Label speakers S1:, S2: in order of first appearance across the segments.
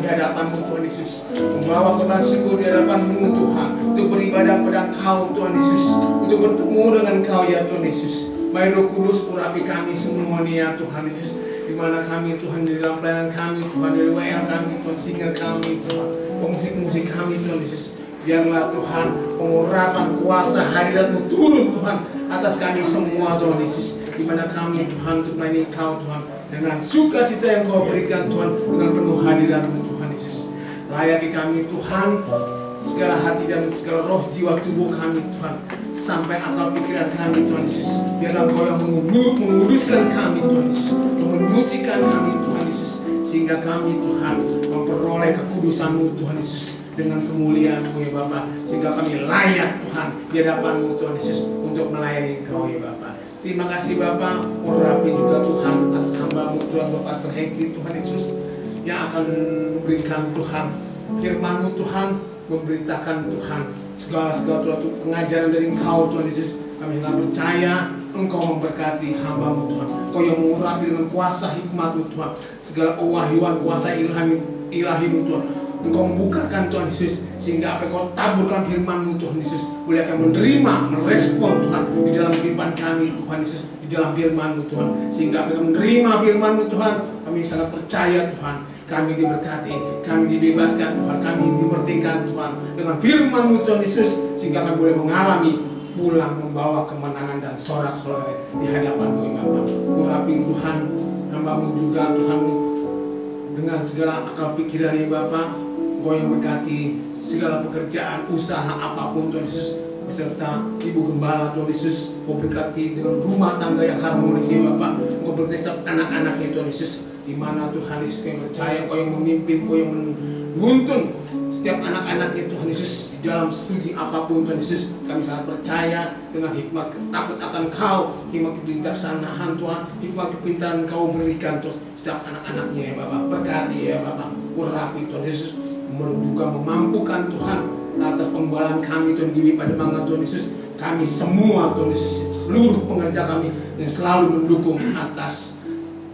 S1: di hadapan-Mu Tuhan Yesus, membawa korban syukur di hadapan-Mu Tuhan, untuk beribadah kepada Engkau Tuhan Yesus, untuk bertemu dengan Engkau ya Tuhan Yesus. Mari Roh Kudus urapi kami semua nih ya Tuhan Yesus, di mana kami Tuhan, di dalam pelayanan kami Tuhan, dari WL kami Tuhan, single kami Tuhan, musik-musik kami Tuhan Yesus. Biarlah Tuhan pengurapan kuasa hadirat-Mu turun Tuhan atas kami semua Tuhan Yesus, di mana kami Tuhan untuk melayani Kau Tuhan dengan sukacita yang Kau berikan Tuhan, dengan penuh hadirat-Mu Tuhan Yesus. Layani kami Tuhan, segala hati dan segala roh jiwa tubuh kami Tuhan, sampai akal pikiran kami Tuhan Yesus. Biarlah Kau yang menguduskan kami Tuhan Yesus, menyucikan kami Tuhan Yesus, sehingga kami Tuhan memperoleh kekudusan-Mu Tuhan Yesus dengan kemuliaan-Mu ya Bapa, sehingga kami layak Tuhan di hadapan-Mu Tuhan Yesus untuk melayani Engkau ya Bapa. Terima kasih Bapa, urapi juga Tuhan atas hamba-Mu Tuhan Bapak Pastor Hengki Tuhan Yesus, yang akan memberikan Tuhan firman-Mu Tuhan, memberitakan Tuhan segala sesuatu pengajaran dari Engkau Tuhan Yesus. Kami sangat percaya Engkau memberkati hamba-Mu Tuhan, Engkau yang mengurapi dengan kuasa hikmat-Mu Tuhan, segala pewahyuan kuasa ilahi-Mu Tuhan. Engkau membukakan Tuhan Yesus, sehingga apa yang Kau taburkan firman-Mu Tuhan Yesus boleh akan menerima, merespon Tuhan di dalam kehidupan kami Tuhan Yesus, di dalam firman-Mu Tuhan, sehingga apa yang menerima firman-Mu Tuhan, kami sangat percaya Tuhan, kami diberkati, kami dibebaskan Tuhan, kami dimerdekakan Tuhan dengan firman-Mu Tuhan Yesus, sehingga kami boleh mengalami pulang membawa kemenangan dan sorak-sorai di hadapan-Mu ya Bapa. Urapi Tuhan hamba-Mu juga Tuhan, dengan segala akal pikiran ya Bapa. Kau yang berkati segala pekerjaan, usaha apapun Tuhan Yesus, beserta Ibu Gembala Tuhan Yesus. Kau berkati dengan rumah tangga yang harmonis ya Bapak. Kau berkati setiap anak-anaknya Tuhan Yesus, di mana Tuhan Yesus yang percaya, Kau yang memimpin, Kau yang menuntun setiap anak-anaknya Tuhan Yesus di dalam studi apapun Tuhan Yesus. Kami sangat percaya dengan hikmat takut akan Kau, hikmat kebijaksanaan Tuhan, hikmat kepintaran Kau berikan terus setiap anak-anaknya ya Bapak. Berkati ya Bapak, urapi Tuhan Yesus, juga memampukan Tuhan atas pembalaan kami Tuhan di Pademangan Tuhan Yesus. Kami semua Tuhan Yesus, seluruh pengerja kami yang selalu mendukung atas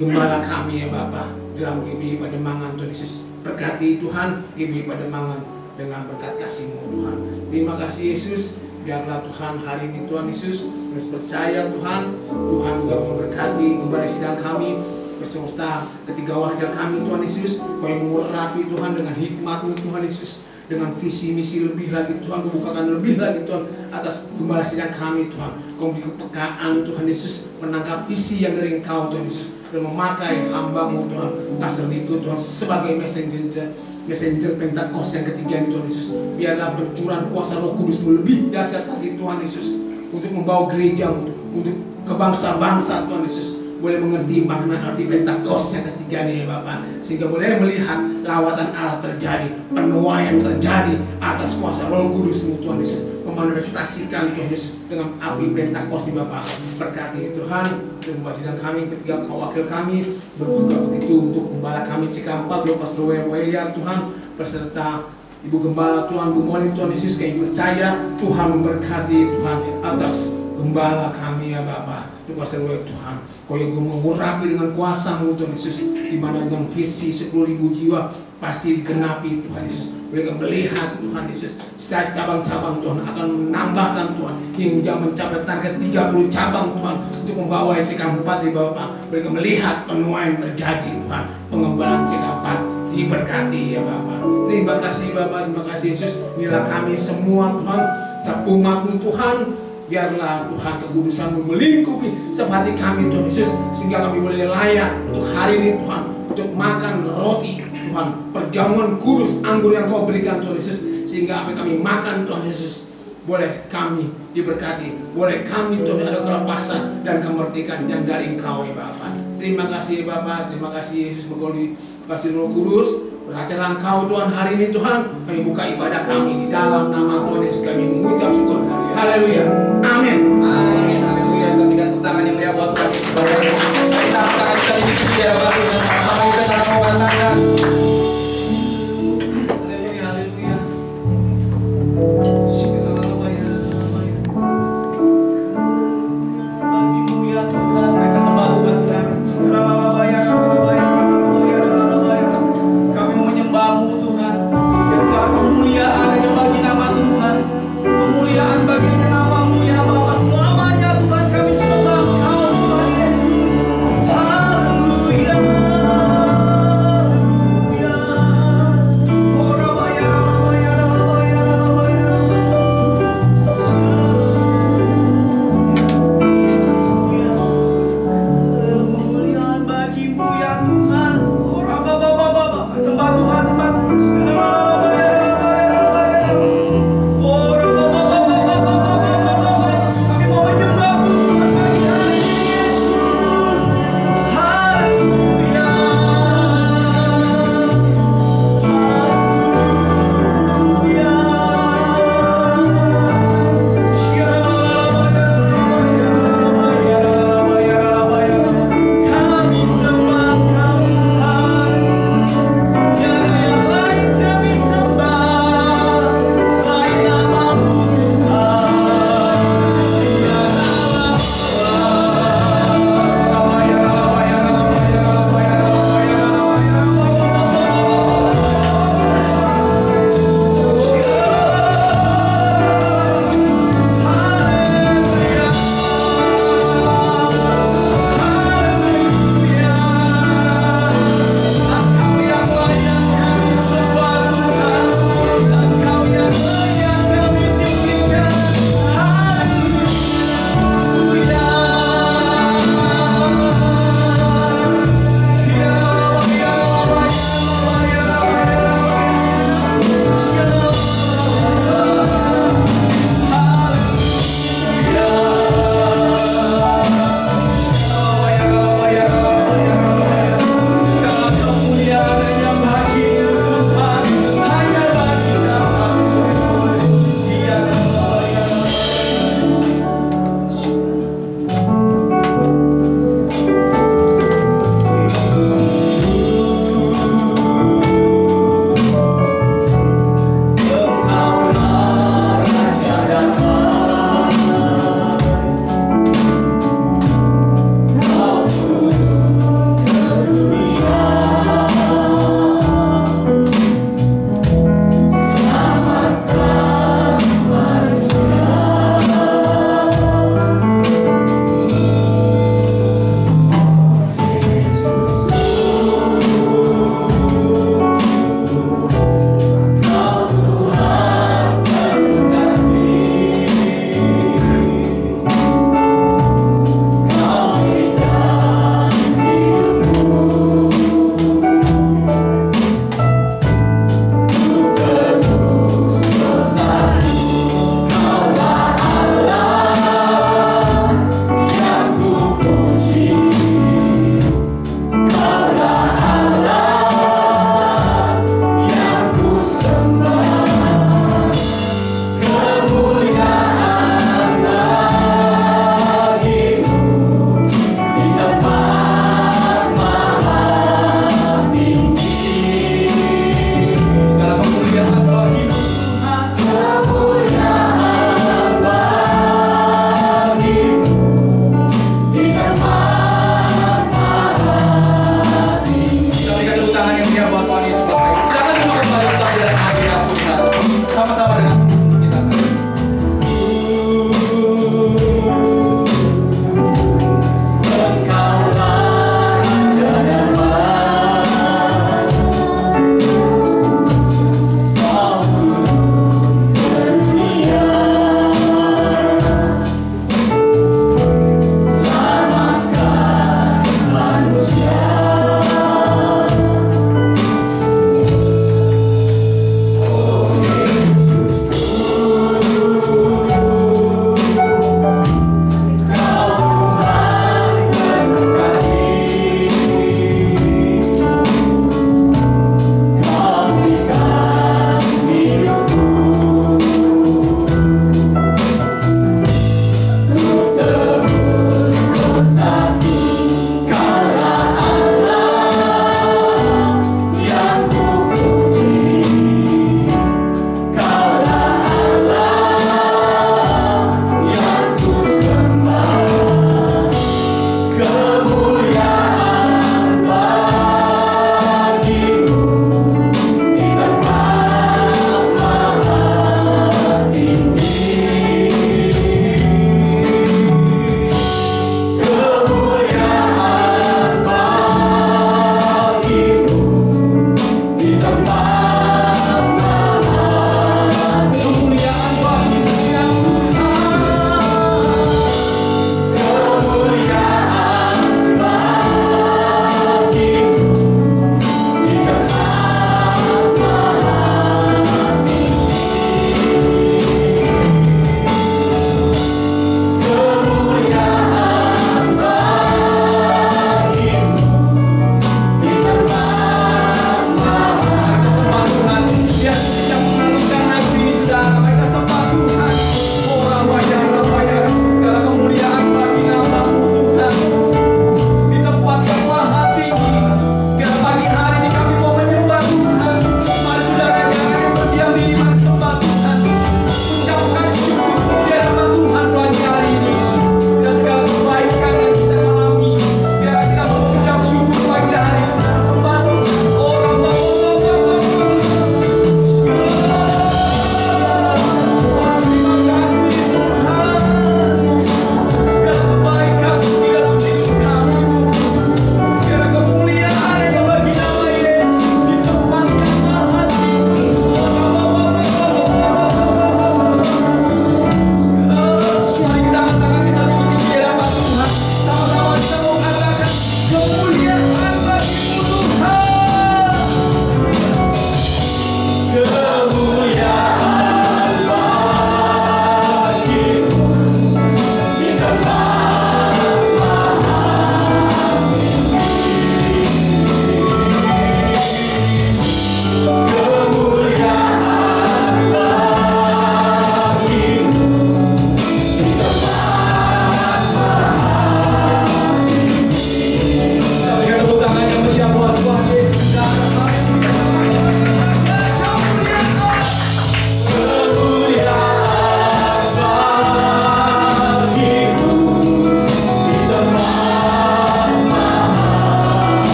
S1: gembala kami ya Bapak dalam GBI Pademangan Tuhan Yesus. Berkati Tuhan GBI Pademangan dengan berkat kasih-Mu Tuhan. Terima kasih Yesus. Biarlah Tuhan hari ini Tuhan Yesus, kami percaya Tuhan, Tuhan juga memberkati kembali sidang kami beserta ketiga warga kami Tuhan Yesus. Kau yang mengurapi Tuhan dengan hikmat-Mu Tuhan Yesus, dengan visi misi lebih lagi Tuhan, membukakan lebih lagi Tuhan atas gembala sidang kami Tuhan. Kau beri kepekaan Tuhan Yesus, menangkap visi yang dari Engkau Tuhan Yesus, dan memakai hamba-Mu Tuhan Pastor Niko Tuhan sebagai messenger Pentakosta yang ketiga ini Tuhan Yesus. Biarlah bercurah kuasa Roh Kudus-Mu lebih dahsyat lagi Tuhan Yesus, untuk membawa gereja-Mu, untuk ke bangsa-bangsa Tuhan Yesus boleh mengerti makna arti Pentakosta yang ketiga nih Bapak, sehingga boleh melihat lawatan Allah terjadi, penuaian terjadi atas kuasa Roh Kudus-Mu Tuhan Yesus, memanifestasikan Tuhan Yesus dengan api Pentakosta Bapak. Berkati Tuhan dan sidang kami ketiga wakil kami, juga begitu untuk gembala kami CK4 Pastor Weliar Tuhan, beserta Ibu Gembala Tuhan, Bu Moni Tuhan Yesus. Kami percaya Tuhan memberkati Tuhan atas gembala kami ya Bapak. Kuasa Tuhan, Kau yang mengurapi dengan kuasa-Mu Tuhan Yesus, di mana dengan visi 10.000 jiwa pasti digenapi Tuhan Yesus. Mereka melihat Tuhan Yesus setiap cabang-cabang Tuhan akan menambahkan Tuhan hingga mencapai target 30 cabang Tuhan untuk membawa CK4 di Bapak. Mereka melihat penuaian terjadi Tuhan, pengembalaan CK4 diberkati ya Bapak. Terima kasih Bapak, terima kasih Yesus. Inilah kami semua Tuhan, setiap umat-Mu Tuhan. Biarlah Tuhan kekudusan-Mu melingkupi setiap hati kami Tuhan Yesus, sehingga kami boleh layak untuk hari ini Tuhan, untuk makan roti Tuhan, perjamuan kudus anggur yang Kau berikan Tuhan Yesus, sehingga apa yang kami makan Tuhan Yesus boleh kami diberkati, boleh kami Tuhan ada kelepasan dan kemerdekaan yang dari Engkau ya Bapa. Terima kasih Bapa, terima kasih Yesus, berkoli kasih Roh Kudus. Beracara Engkau Tuhan hari ini Tuhan, kami buka ibadah kami di dalam nama Tuhan Yesus, kami mengucap syukur. Haleluya. Amin.
S2: Amin. Haleluya. Ketika tangan yang mulia buat Tuhan Yesus. Kita akan sekali di sini ya Bapak. Sama kita dalam mengatakan. Haleluya. Haleluya. Bagimu ya Tuhan, mereka sembah Tuhan. Kami mau menyembah-Mu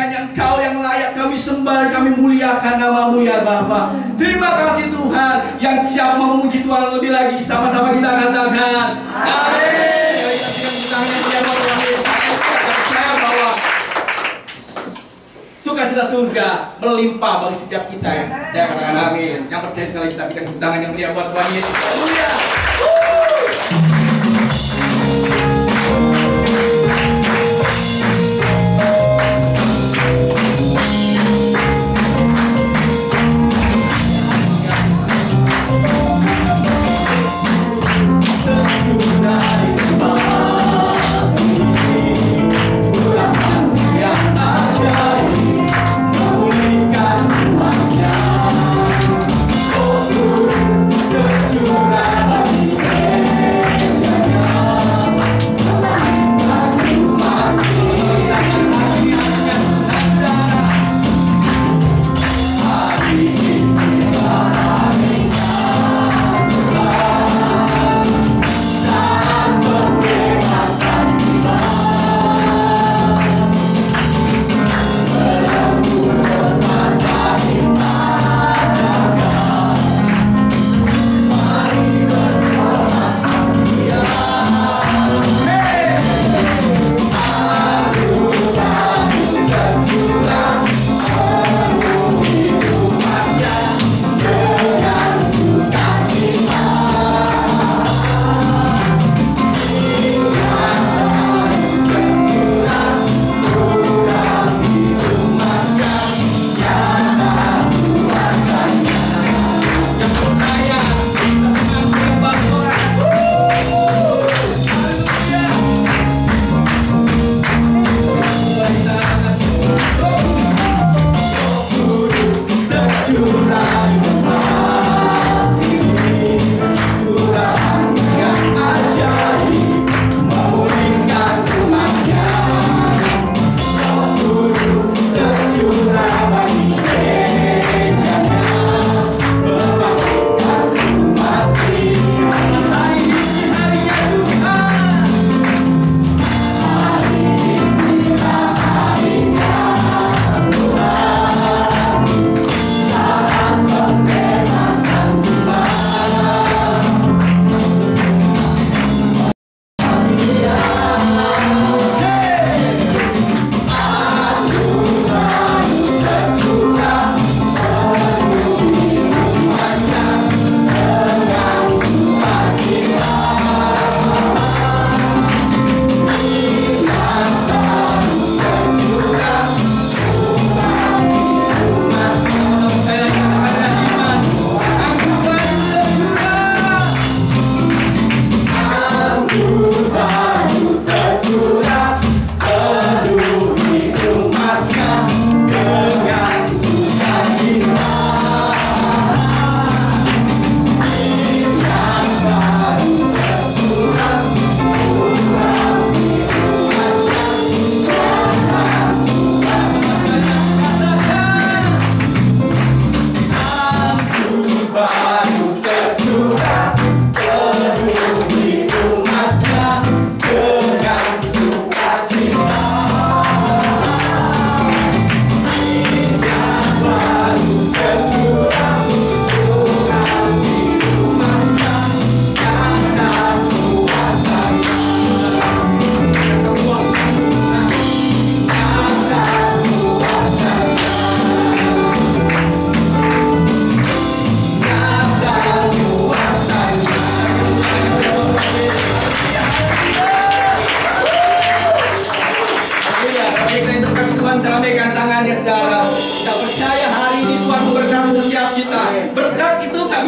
S2: hanya Engkau yang layak kami sembah, kami muliakan nama-Mu ya Bapa. Terima kasih Tuhan yang siap mau memuji Tuhan lebih lagi. Sama-sama kita katakan amin. Percaya bahwa sukacita surga melimpah bagi setiap kita ya. Saya katakan amin. Yang percaya sekali kita berikan tepuk tangan yang meriah buat Tuhan Yesus. Haleluya.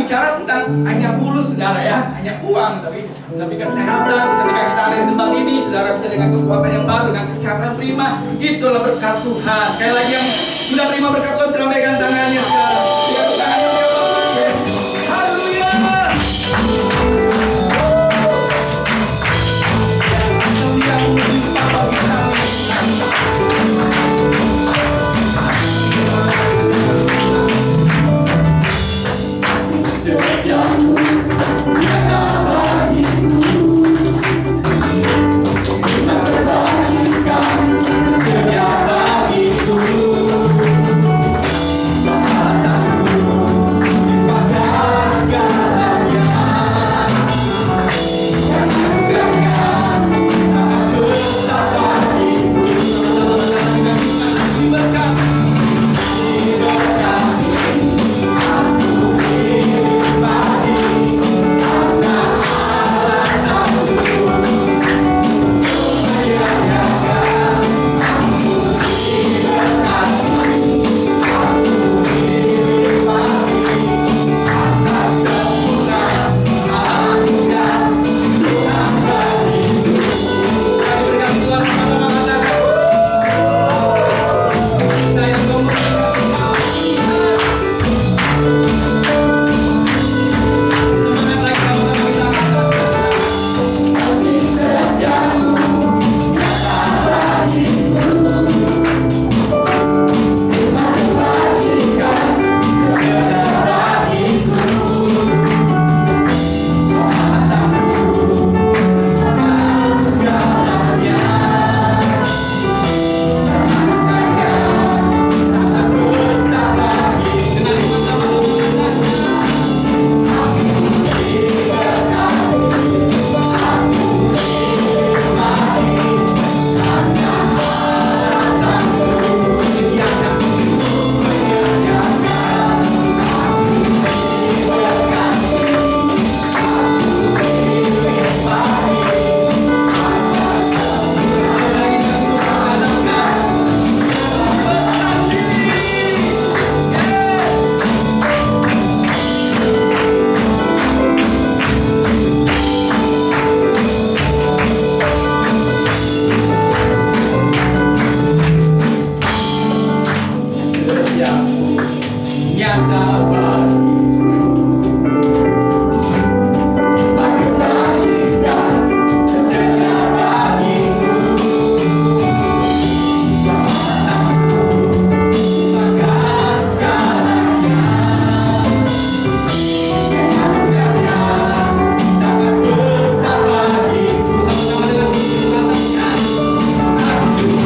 S3: bicara tentang hanya fulus saudara ya, hanya uang, tapi kesehatan. Ketika kita ada di tempat ini, saudara bisa dengan kekuatan yang baru, dengan kesehatan prima, itulah berkat Tuhan. Sekali lagi yang sudah terima berkat Tuhan, lambaikan tangannya sekarang. Lihat tangannya, haleluya.
S1: Setia bagiku.
S2: karyamu nyata bagiku. Bagikan setia bagiku. Bahkan segalanya anugerahnya sangat besar bagiku. Sama-sama dengan katakan, aku berkati.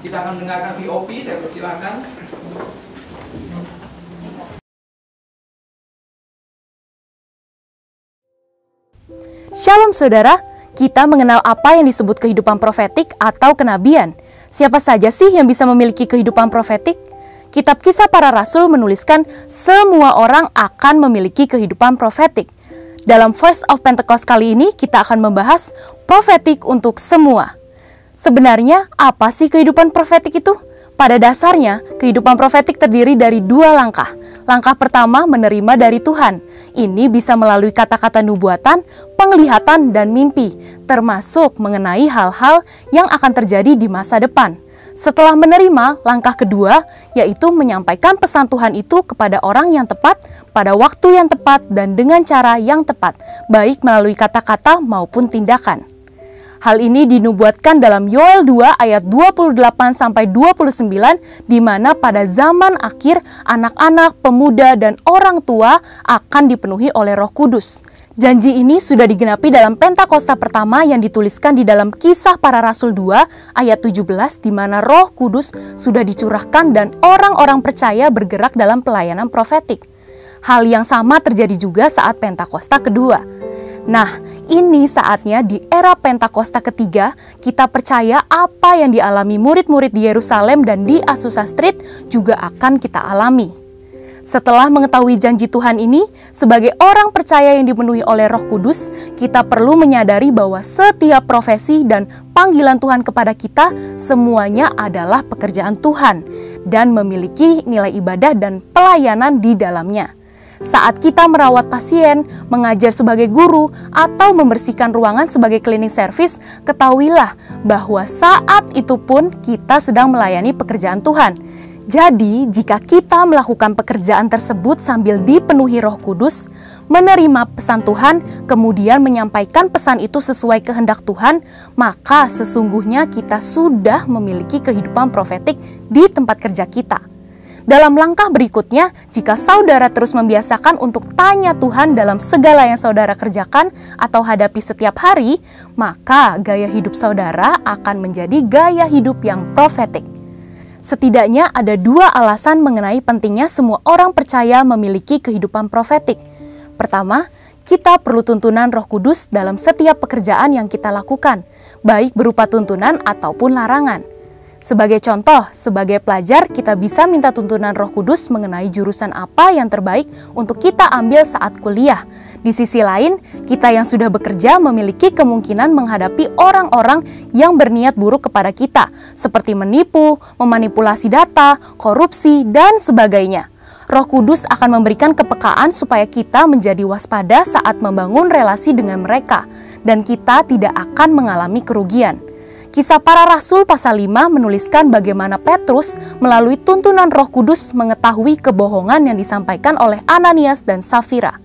S2: Kita akan mendengarkan VOP, saya persilakan.
S4: Shalom saudara, kita mengenal apa yang disebut kehidupan profetik atau kenabian. Siapa saja sih yang bisa memiliki kehidupan profetik? Kitab Kisah Para Rasul menuliskan semua orang akan memiliki kehidupan profetik. Dalam Voice of Pentecost kali ini kita akan membahas profetik untuk semua. Sebenarnya apa sih kehidupan profetik itu? Pada dasarnya, kehidupan profetik terdiri dari dua langkah. Langkah pertama menerima dari Tuhan. Ini bisa melalui kata-kata nubuatan, penglihatan, dan mimpi, termasuk mengenai hal-hal yang akan terjadi di masa depan. Setelah menerima, langkah kedua yaitu menyampaikan pesan Tuhan itu kepada orang yang tepat, pada waktu yang tepat, dan dengan cara yang tepat, baik melalui kata-kata maupun tindakan. Hal ini dinubuatkan dalam Yoel 2 ayat 28-29, di mana pada zaman akhir anak-anak, pemuda, dan orang tua akan dipenuhi oleh Roh Kudus. Janji ini sudah digenapi dalam Pentakosta pertama yang dituliskan di dalam Kisah Para Rasul 2 ayat 17, di mana Roh Kudus sudah dicurahkan dan orang-orang percaya bergerak dalam pelayanan profetik. Hal yang sama terjadi juga saat Pentakosta kedua. Nah, ini saatnya di era Pentakosta ketiga, kita percaya apa yang dialami murid-murid di Yerusalem dan di Azusa Street juga akan kita alami. Setelah mengetahui janji Tuhan ini, sebagai orang percaya yang dipenuhi oleh Roh Kudus, kita perlu menyadari bahwa setiap profesi dan panggilan Tuhan kepada kita semuanya adalah pekerjaan Tuhan dan memiliki nilai ibadah dan pelayanan di dalamnya. Saat kita merawat pasien, mengajar sebagai guru, atau membersihkan ruangan sebagai cleaning service, ketahuilah bahwa saat itu pun kita sedang melayani pekerjaan Tuhan. Jadi, jika kita melakukan pekerjaan tersebut sambil dipenuhi Roh Kudus, menerima pesan Tuhan, kemudian menyampaikan pesan itu sesuai kehendak Tuhan, maka sesungguhnya kita sudah memiliki kehidupan profetik di tempat kerja kita. Dalam langkah berikutnya, jika saudara terus membiasakan untuk tanya Tuhan dalam segala yang saudara kerjakan atau hadapi setiap hari, maka gaya hidup saudara akan menjadi gaya hidup yang profetik. Setidaknya ada 2 alasan mengenai pentingnya semua orang percaya memiliki kehidupan profetik. Pertama, kita perlu tuntunan Roh Kudus dalam setiap pekerjaan yang kita lakukan, baik berupa tuntunan ataupun larangan. Sebagai contoh, sebagai pelajar kita bisa minta tuntunan Roh Kudus mengenai jurusan apa yang terbaik untuk kita ambil saat kuliah. Di sisi lain, kita yang sudah bekerja memiliki kemungkinan menghadapi orang-orang yang berniat buruk kepada kita, seperti menipu, memanipulasi data, korupsi, dan sebagainya. Roh Kudus akan memberikan kepekaan supaya kita menjadi waspada saat membangun relasi dengan mereka, dan kita tidak akan mengalami kerugian. Kisah Para Rasul pasal 5 menuliskan bagaimana Petrus melalui tuntunan Roh Kudus mengetahui kebohongan yang disampaikan oleh Ananias dan Safira.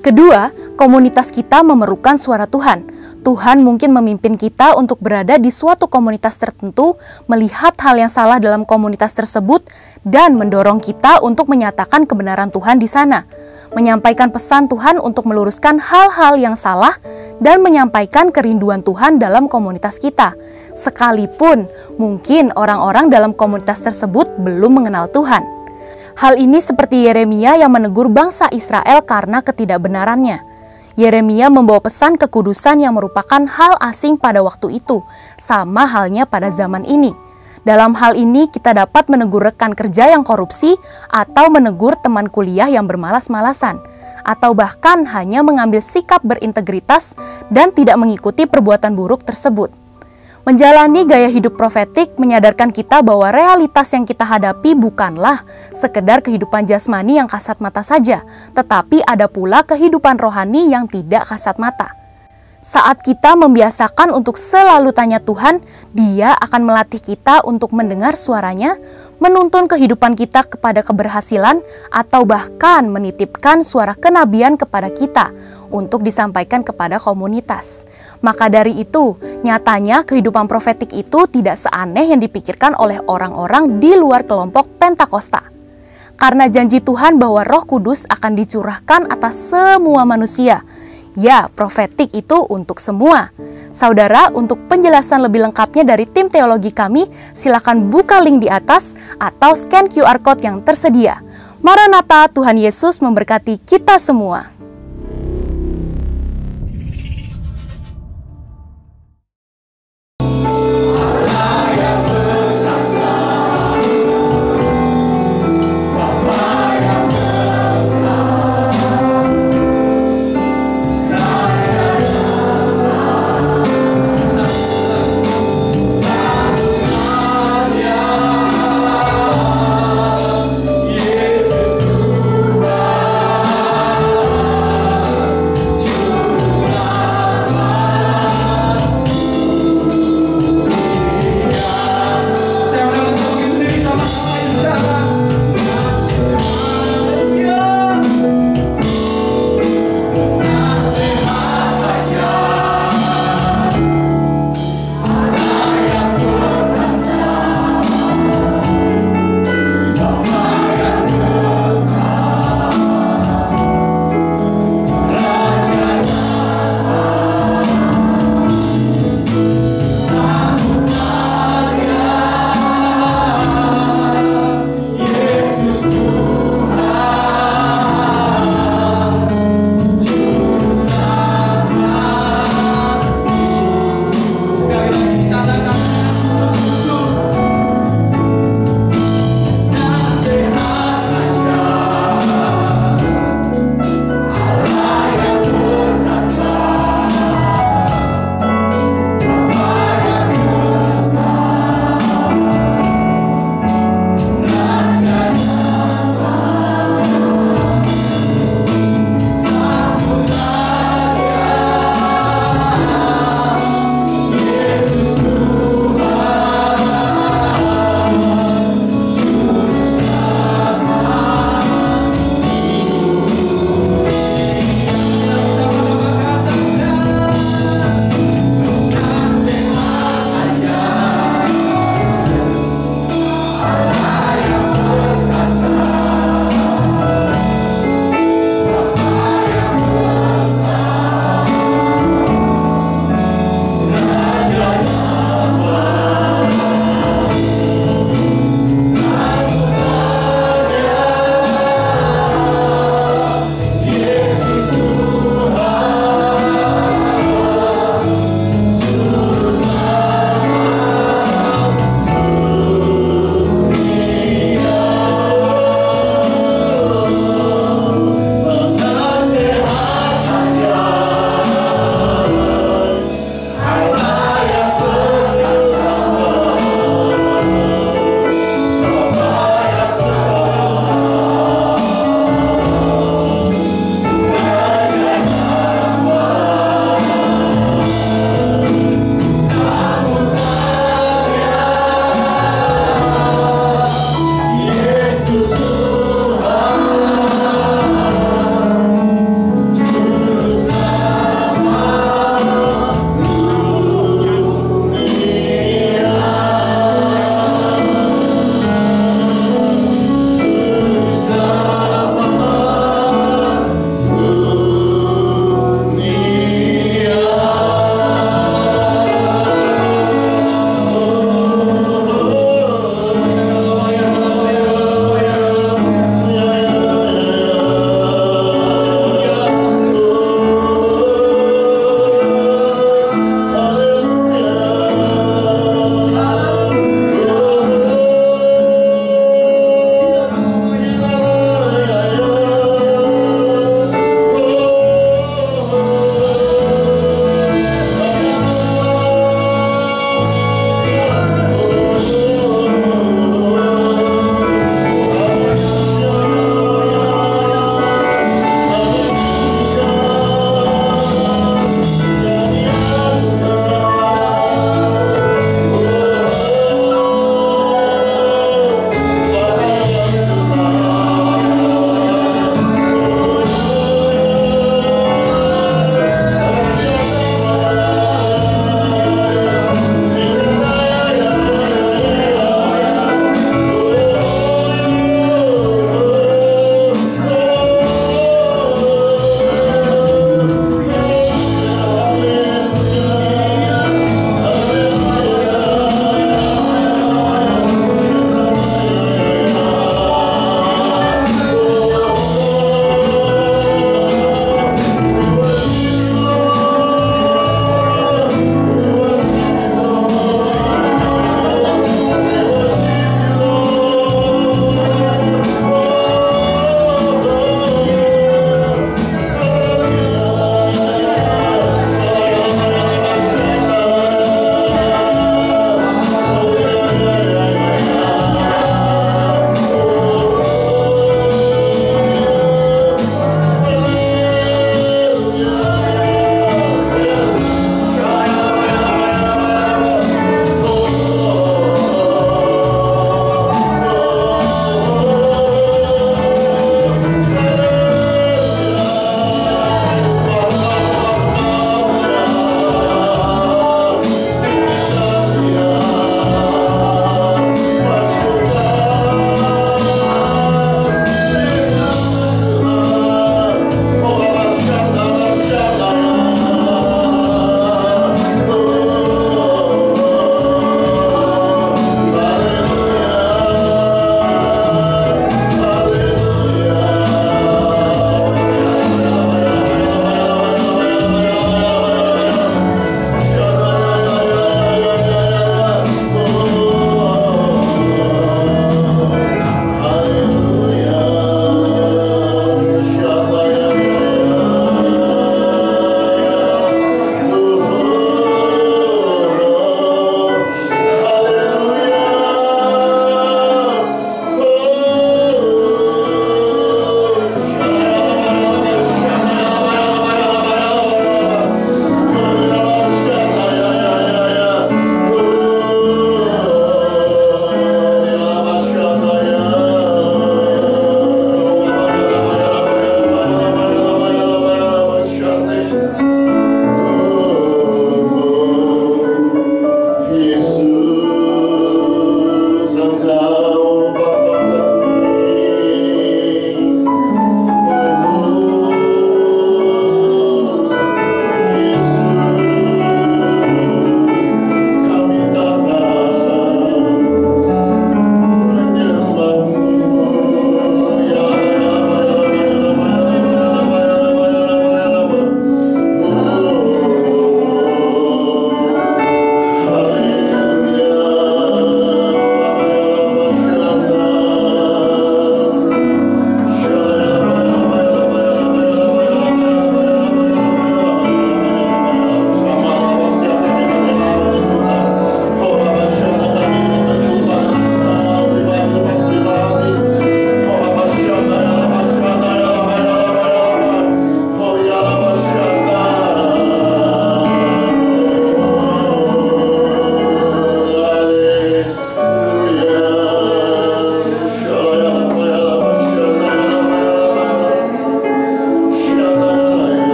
S4: Kedua, komunitas kita memerlukan suara Tuhan. Tuhan mungkin memimpin kita untuk berada di suatu komunitas tertentu, melihat hal yang salah dalam komunitas tersebut, dan mendorong kita untuk menyatakan kebenaran Tuhan di sana. Menyampaikan pesan Tuhan untuk meluruskan hal-hal yang salah, dan menyampaikan kerinduan Tuhan dalam komunitas kita. Sekalipun mungkin orang-orang dalam komunitas tersebut belum mengenal Tuhan. Hal ini seperti Yeremia yang menegur bangsa Israel karena ketidakbenarannya. Yeremia membawa pesan kekudusan yang merupakan hal asing pada waktu itu, sama halnya pada zaman ini. Dalam hal ini kita dapat menegur rekan kerja yang korupsi, atau menegur teman kuliah yang bermalas-malasan, atau bahkan hanya mengambil sikap berintegritas dan tidak mengikuti perbuatan buruk tersebut. Menjalani gaya hidup profetik menyadarkan kita bahwa realitas yang kita hadapi bukanlah sekedar kehidupan jasmani yang kasat mata saja, tetapi ada pula kehidupan rohani yang tidak kasat mata. Saat kita membiasakan untuk selalu tanya Tuhan, Dia akan melatih kita untuk mendengar suaranya, menuntun kehidupan kita kepada keberhasilan, atau bahkan menitipkan suara kenabian kepada kita untuk disampaikan kepada komunitas. Maka dari itu, nyatanya kehidupan profetik itu tidak seaneh yang dipikirkan oleh orang-orang di luar kelompok Pentakosta. Karena janji Tuhan bahwa Roh Kudus akan dicurahkan atas semua manusia. Ya, profetik itu untuk semua. Saudara, untuk penjelasan lebih lengkapnya dari tim teologi kami, silakan buka link di atas atau scan QR Code yang tersedia. Maranatha, Tuhan Yesus memberkati kita semua.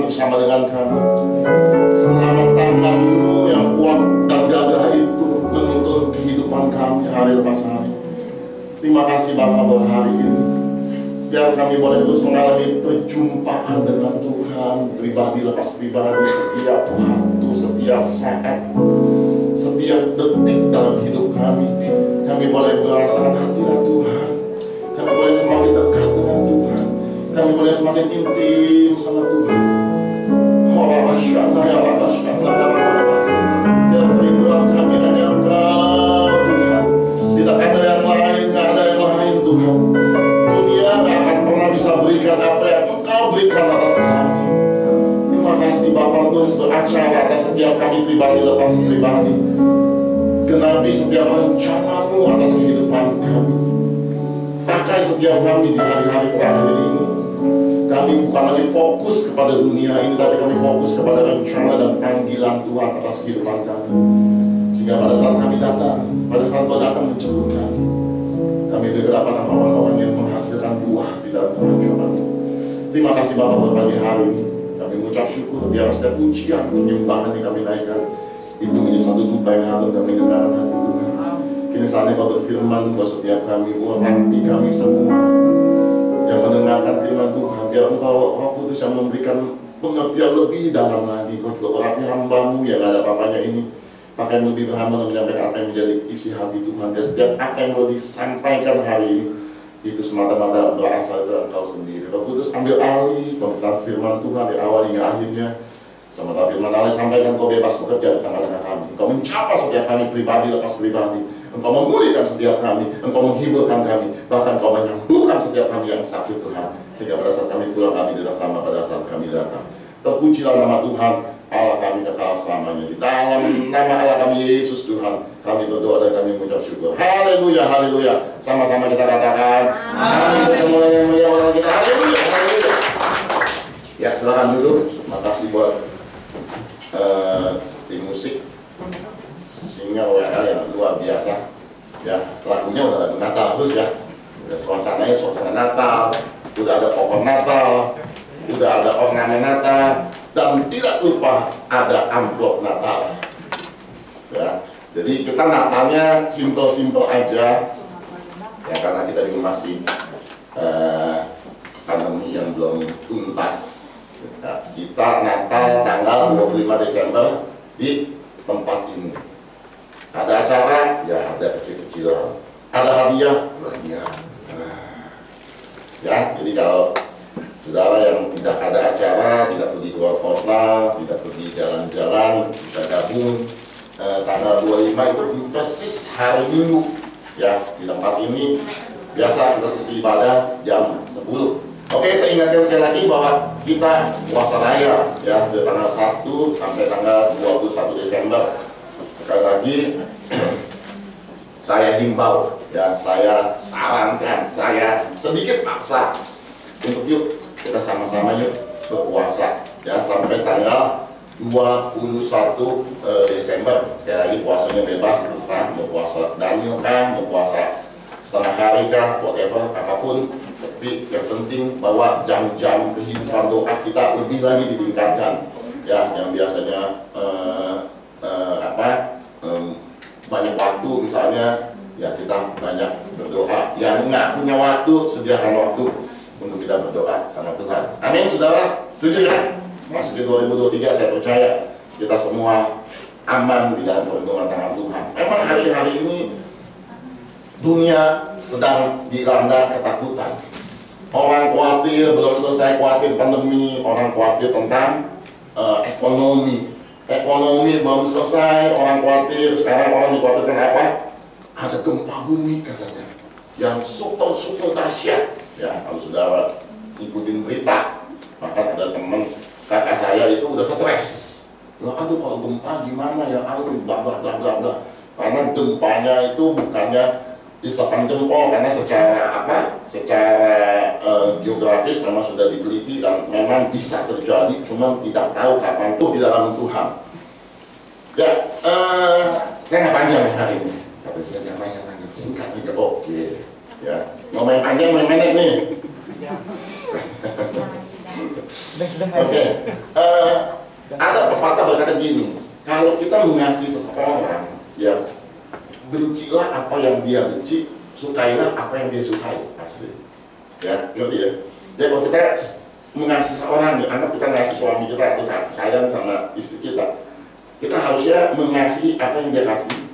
S5: bersama dengan kami. Selama tangan-Mu yang kuat dan gagah itu menuntun kehidupan kami hari lepas hari. Terima kasih Bapa buat hari ini. Biar kami boleh terus mengalami perjumpaan dengan Tuhan pribadi lepas pribadi setiap waktu, setiap saat, setiap detik dalam hidup kami. Kami boleh merasakan hadirat Tuhan. Kami boleh semakin dekat dengan Tuhan. Kami boleh semakin intim sama Tuhan. Ya kerinduan kami hanya Engkau Tuhan. Tidak ada yang lain, tidak ada yang lain Tuhan. Dunia tidak akan pernah bisa berikan apa yang Engkau berikan atas kami. Terima kasih Bapa terus beracara atas setiap kami pribadi lepas pribadi. Genapi setiap rencana-Mu atas kehidupan kami. Pakai setiap kami di hari-hari terakhir ini. Kami bukan lagi fokus kepada dunia ini, tapi kami fokus kepada rencana dan panggilan Tuhan atas kehidupan kami. Sehingga pada saat kami datang, pada saat Kau datang menjemput kami berhadapan dengan orang-orang yang menghasilkan buah di dalam kerajaan. Terima kasih Bapak buat pagi hari ini. Kami mengucap syukur, biar setiap pujian, penyembahan yang kami naikkan itu menjadi satu dupa yang harum dan menyenangkan hati Tuhan. Kini saatnya Kau berfirman buat setiap kami, buat kami semua yang mendengarkan firman Tuhan. Biar Engkau Roh Kudus yang memberikan pengertian lebih dalam lagi. Kau juga berarti hamba-Mu yang ada apa-apanya ini. Pakai lebih berhamba dan menyampaikan apa yang menjadi isi hati Tuhan. Dan setiap apa yang boleh disampaikan hari ini itu semata-mata berasal dari Engkau sendiri. Roh Kudus ambil alih pemberitaan firman Tuhan dari awal hingga akhirnya. Sementara firman Allah sampaikan, Kau bebas bekerja di tengah-tengah kami. Kau mencapa setiap kami pribadi lepas pribadi. Engkau memulihkan setiap kami. Engkau menghiburkan kami. Bahkan Kau menyembuhkan setiap kami yang sakit Tuhan. Sehingga pada saat kami pulang kami tidak sama pada saat kami datang. Terpujilah nama Tuhan Allah kami kekal selamanya. Di dalam nama Allah kami Yesus Tuhan, kami berdoa dan kami mengucap syukur. Haleluya, haleluya. Sama-sama kita katakan amin. Kita haleluya, haleluya. Ya, silakan dulu. Makasih buat tim musik singer WA yang luar biasa. Ya, lagunya udah lagu Natal terus ya. Udah suasananya suasana Natal. Udah ada pohon Natal, udah ada ornamen Natal, dan tidak lupa ada amplop Natal. Ya, jadi kita Natalnya simple-simple aja, ya karena kita juga masih pandemi yang belum tuntas. Ya, kita Natal tanggal 25 Desember di tempat ini. Ada acara, ya ada kecil-kecilan. Ada hadiah, banyak. Ya, jadi kalau saudara yang tidak ada acara, tidak pergi keluar kota, tidak pergi jalan-jalan, bisa gabung tanggal 25 itu persis hari Minggu. Ya, di tempat ini biasa kita seperti ibadah jam 10. Oke, saya ingatkan sekali lagi bahwa kita puasa raya ya dari tanggal 1 sampai tanggal 21 Desember. Sekali lagi saya himbau, ya saya sarankan, saya sedikit paksa untuk yuk kita sama-sama yuk berpuasa ya sampai tanggal 21 Desember. Sekali lagi puasanya bebas, terserah mau puasa Daniel kah, mau puasa setengah hari kah, whatever, apapun. Tapi yang penting bahwa jam-jam kehidupan doa kita lebih lagi ditingkatkan ya, yang biasanya banyak waktu misalnya ya kita banyak berdoa. Yang nggak punya waktu, sediakan waktu untuk kita berdoa sama Tuhan. Amin, saudara. Setuju ya? Masuk ke 2023, saya percaya kita semua aman di dalam perlindungan tangan Tuhan. Memang hari-hari ini dunia sedang dilanda ketakutan. Orang khawatir, belum selesai khawatir pandemi, orang khawatir tentang ekonomi. Ekonomi belum selesai, orang khawatir. Sekarang orang dikhawatirkan apa? Ada gempa bumi katanya yang super dahsyat. Ya, kalau saudara ikutin berita, bahkan ada teman kakak saya itu udah stres. Ya, aduh kalau gempa gimana ya, aduh bla bla bla bla bla. Karena gempanya itu bukannya isapan jempol, karena secara geografis memang sudah diteliti dan memang bisa terjadi, cuma tidak tahu kapan tuh di dalam Tuhan. Ya, saya nggak panjang hari ini, tapi saya nggak panjang, singkat aja. Oke, ya mau main panjang, main pendek nih. Oke. Ada pepatah berkata gini, kalau kita mengasihi seseorang, ya bencilah apa yang dia benci, sukailah apa yang dia sukai. Asli. Ya, ngerti ya? Jadi kalau kita mengasihi seorang, nih, anggap kita mengasihi suami kita atau sayang sama istri kita harusnya mengasihi apa yang dia kasih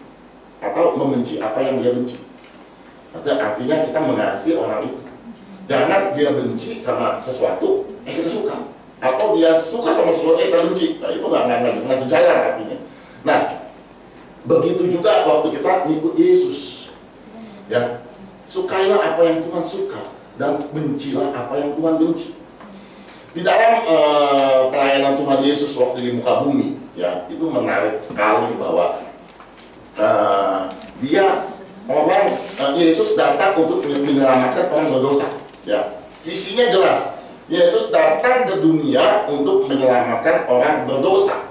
S5: atau membenci apa yang dia benci. Artinya kita mengasihi orang itu. Jangan dia benci sama sesuatu, kita suka. Atau dia suka sama sesuatu, kita benci. Nah, itu nggak sejalan artinya. Nah, begitu juga waktu kita ngikut Yesus. Ya, sukailah apa yang Tuhan suka dan bencilah apa yang Tuhan benci. Di dalam pelayanan Tuhan Yesus waktu di muka bumi, ya, itu menarik sekali bahwa Yesus datang untuk menyelamatkan orang berdosa. Ya, visinya jelas. Yesus datang ke dunia untuk menyelamatkan orang berdosa.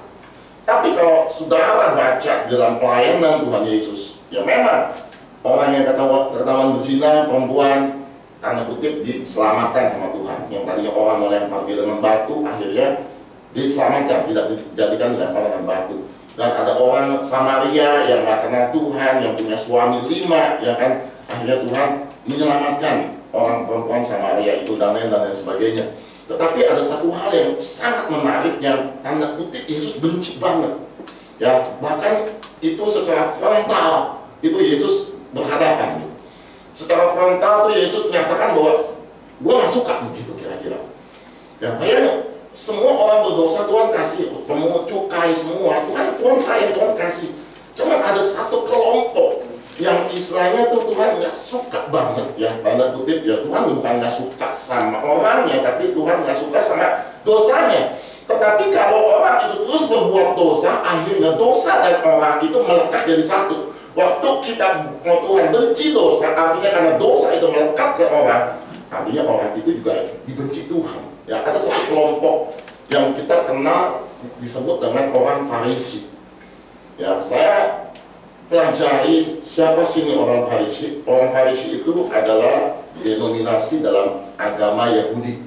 S5: Tapi kalau saudara baca dalam pelayanan Tuhan Yesus, ya memang orang yang ketahuan berzina, perempuan, tanda kutip diselamatkan sama Tuhan. Yang tadinya orang melempar dia dengan batu, akhirnya diselamatkan, tidak dijadikan dilempar dengan batu. Dan ada orang Samaria yang nggak kenal Tuhan, yang punya suami 5, ya kan, akhirnya Tuhan menyelamatkan orang perempuan Samaria itu dan lain sebagainya. Tetapi ada satu hal yang sangat menarik yang tanda kutip Yesus benci banget. Ya, bahkan itu secara frontal itu Yesus berhadapan. Secara frontal tuh Yesus menyatakan bahwa gue gak suka begitu kira-kira. Ya, bayangin, semua orang berdosa Tuhan kasih, pemungut cukai semua, Tuhan sayang, Tuhan kasih. Cuma ada satu kelompok yang istilahnya tuh Tuhan nggak suka banget, ya, tanda kutip, ya, Tuhan bukan nggak suka sama orangnya, tapi Tuhan nggak suka sama dosanya. Tetapi kalau orang itu terus berbuat dosa, akhirnya dosa dan orang itu melekat jadi satu. Waktu kita mau Tuhan benci dosa, artinya karena dosa itu melekat ke orang, artinya orang itu juga dibenci Tuhan. Ya, ada satu kelompok yang kita kenal disebut dengan orang Farisi. Ya, saya pelajari siapa sih ini orang Farisi. Orang Farisi itu adalah denominasi dalam agama Yahudi.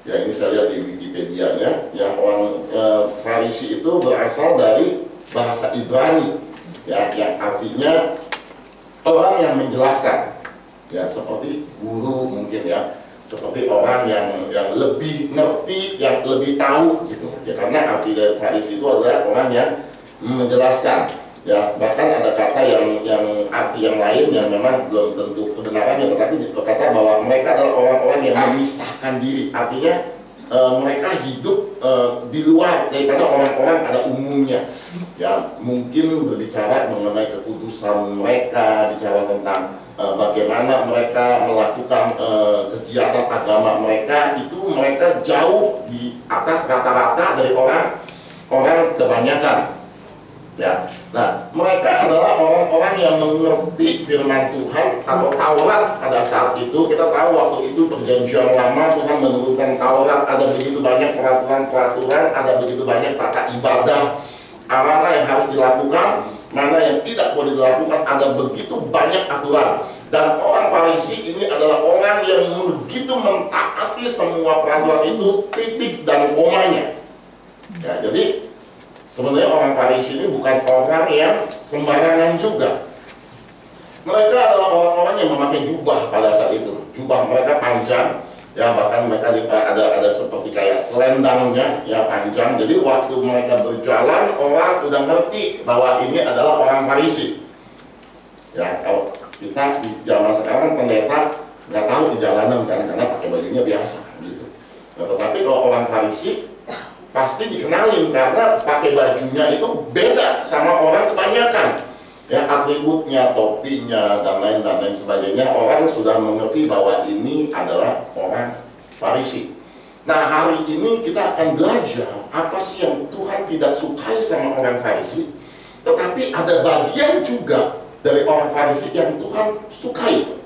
S5: Ya, ini saya lihat di Wikipedia ya. Yang orang Farisi itu berasal dari bahasa Ibrani, ya, yang artinya orang yang menjelaskan. Ya, seperti guru mungkin ya. Seperti orang yang lebih ngerti, yang lebih tahu gitu. Ya, karena arti dari Farisi itu adalah orang yang menjelaskan. Ya, bahkan ada kata yang arti yang lain yang memang belum tentu kebenarannya, tetapi berkata bahwa mereka adalah orang-orang yang memisahkan diri. Artinya mereka hidup di luar daripada orang-orang pada umumnya. Ya, mungkin berbicara mengenai kekudusan mereka, bicara tentang bagaimana mereka melakukan kegiatan agama mereka, itu mereka jauh di atas rata-rata dari orang kebanyakan. Ya, nah, mereka adalah orang-orang yang mengerti firman Tuhan atau Taurat pada saat itu. Kita tahu waktu itu perjanjian lama Tuhan menurunkan Taurat, ada begitu banyak peraturan-peraturan, ada begitu banyak tata ibadah, mana yang harus dilakukan, mana yang tidak boleh dilakukan, ada begitu banyak aturan. Dan orang Farisi ini adalah orang yang begitu mentaati semua peraturan itu, titik dan komanya. Ya, jadi sebenarnya orang Farisi ini bukan orang yang sembarangan juga. Mereka adalah orang-orang yang memakai jubah pada saat itu. Jubah mereka panjang, ya, bahkan mereka ada seperti kayak selendangnya, ya, panjang. Jadi waktu mereka berjalan, orang sudah ngerti bahwa ini adalah orang Farisi. Ya, kalau kita di zaman sekarang pendeta nggak tahu di jalanan karena pakai bajunya biasa gitu. Nah, tetapi kalau orang Farisi pasti dikenalin karena pakai bajunya itu beda sama orang kebanyakan. Ya, atributnya, topinya, dan lain sebagainya, orang sudah mengerti bahwa ini adalah orang Farisi. Nah, hari ini kita akan belajar apa sih yang Tuhan tidak sukai sama orang Farisi, tetapi ada bagian juga dari orang Farisi yang Tuhan sukai.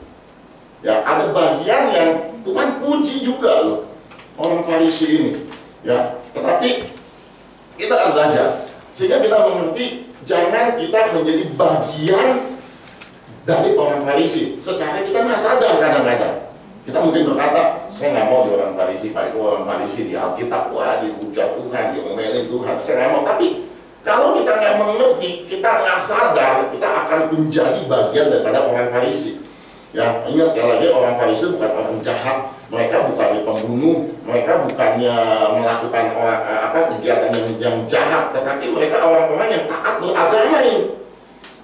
S5: Ya, ada bagian yang Tuhan puji juga loh orang Farisi ini. Ya, tetapi kita akan belajar sehingga kita mengerti jangan kita menjadi bagian dari orang Farisi. Secara kita nggak sadar kadang-kadang. Kita mungkin berkata, saya nggak mau di orang Farisi, Pak, itu orang Farisi di Alkitab, wah dihujat Tuhan, diomelin Tuhan, saya nggak mau. Tapi kalau kita nggak mengerti, kita nggak sadar, kita akan menjadi bagian daripada orang Farisi. Ya, ingat sekali lagi, orang Farisi bukan orang jahat, mereka bukannya pembunuh, mereka bukannya melakukan kegiatan yang jahat, tetapi mereka orang-orang yang taat beragama ini.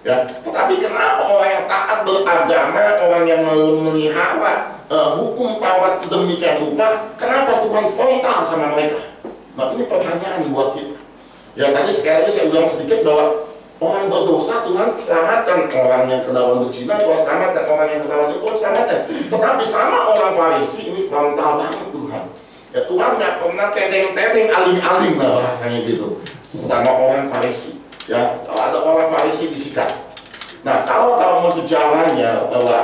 S5: Ya, tetapi kenapa orang yang taat beragama, orang yang memelihara hukum Taurat sedemikian rupa, kenapa Tuhan frontal sama mereka? Nah, ini pertanyaan buat kita. Ya, tadi sekali lagi saya ulang sedikit bahwa orang berdosa Tuhan selamatkan, orang yang kedawan berzina Tuhan selamatkan, orang yang kedawan itu Tuhan selamatkan. Tetapi sama orang Farisi ini frontal banget Tuhan. Ya, Tuhan nggak pernah tedeng-tedeng, alim-alim lah bahasanya gitu sama orang Farisi. Ya, kalau ada orang Farisi disikat. Nah, kalau tahu sejarahnya bahwa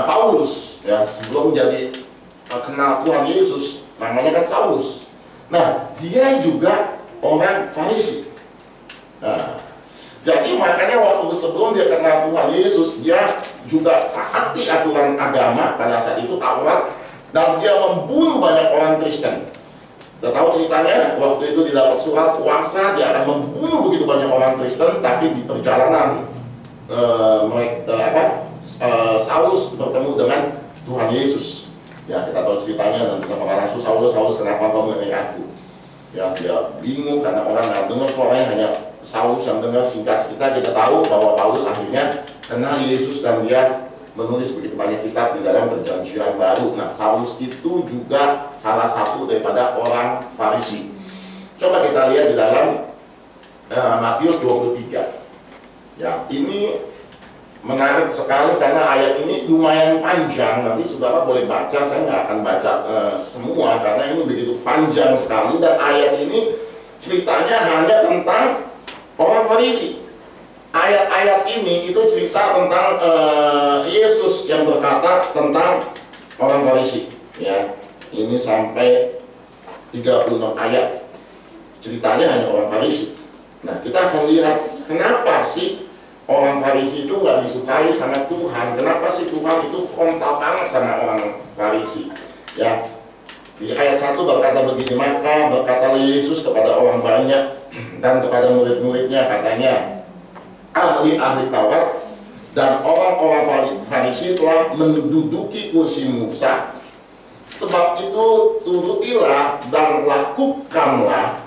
S5: Paulus ya sebelum menjadi kenal Tuhan Yesus, namanya kan Saulus. Nah, dia juga orang Farisi. Nah, jadi makanya waktu sebelum dia kenal Tuhan Yesus, dia juga taati aturan agama pada saat itu Taurat, dan dia membunuh banyak orang Kristen. Kita tahu ceritanya, waktu itu didapat surat kuasa, dia akan membunuh begitu banyak orang Kristen, tapi di perjalanan Saulus bertemu dengan Tuhan Yesus. Ya, kita tahu ceritanya, dan bersama orang Saulus, kenapa kau mengenai aku? Ya, dia bingung karena orang nggak dengar, pokoknya hanya Saulus yang dengar. Singkat cerita, kita tahu bahwa Paulus akhirnya kenal Yesus dan dia menulis begitu banyak kitab di dalam Perjanjian Baru. Nah, Saulus itu juga salah satu daripada orang Farisi. Coba kita lihat di dalam Matius 23. Ya, ini menarik sekali karena ayat ini lumayan panjang. Nanti saudara boleh baca, saya nggak akan baca semua karena ini begitu panjang sekali. Dan ayat ini ceritanya hanya tentang orang Farisi. Ayat-ayat ini itu cerita tentang Yesus yang berkata tentang orang Farisi. Ya, ini sampai 36 ayat. Ceritanya hanya orang Farisi. Nah, kita akan lihat kenapa sih orang Farisi itu nggak disukai sama Tuhan. Kenapa sih Tuhan itu frontal banget sama orang Farisi? Ya, di ayat 1 berkata begini, maka berkata Yesus kepada orang banyak dan kepada murid-muridnya, katanya, ahli-ahli Taurat dan orang-orang Farisi telah menduduki kursi Musa. Sebab itu turutilah dan lakukanlah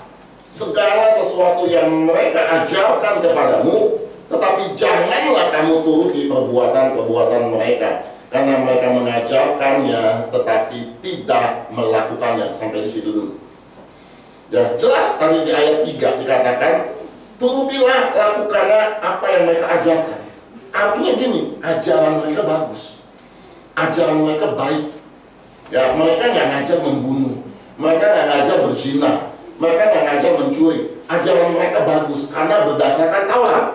S5: segala sesuatu yang mereka ajarkan kepadamu, tetapi janganlah kamu turuti perbuatan-perbuatan mereka, karena mereka mengajarkannya tetapi tidak melakukannya. Sampai di situ dulu. Ya, jelas tadi di ayat 3 dikatakan, turutilah, lakukanlah apa yang mereka ajarkan. Artinya gini, ajaran mereka bagus, ajaran mereka baik. Ya, mereka nggak ngajar membunuh, mereka nggak ngajar berzina, mereka nggak ngajar mencuri. Ajaran mereka bagus karena berdasarkan Taurat.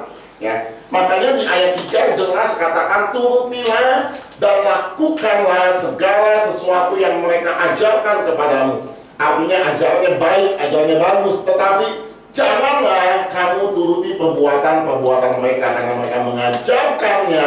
S5: Ya, makanya di ayat 3 jelas katakan, turutilah dan lakukanlah segala sesuatu yang mereka ajarkan kepadamu. Artinya ajarannya baik, ajarannya bagus, tetapi janganlah kamu turuti perbuatan-perbuatan mereka, karena mereka mengajarkannya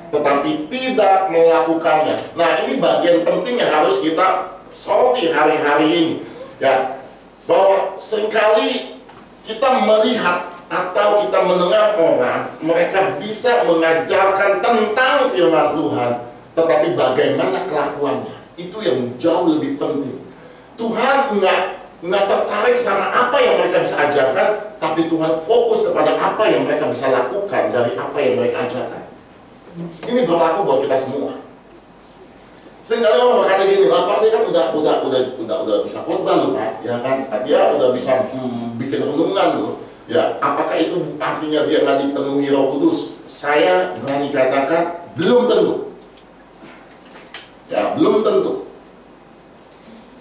S5: tetapi tidak melakukannya. Nah, ini bagian penting yang harus kita soroti hari-hari ini. Ya, bahwa seringkali kita melihat atau kita mendengar orang, mereka bisa mengajarkan tentang firman Tuhan, tetapi bagaimana kelakuannya, itu yang jauh lebih penting. Tuhan nggak tertarik sama apa yang mereka bisa ajarkan, tapi Tuhan fokus kepada apa yang mereka bisa lakukan dari apa yang mereka ajarkan. Ini berlaku buat kita semua. Sehingga orang berkata gini, Pak, dia kan udah bisa khotbah loh, Pak, ya kan? Dia udah bisa bikin renungan loh. Ya, apakah itu artinya dia nggak dipenuhi Roh Kudus? Saya berani katakan belum tentu. Ya, belum tentu.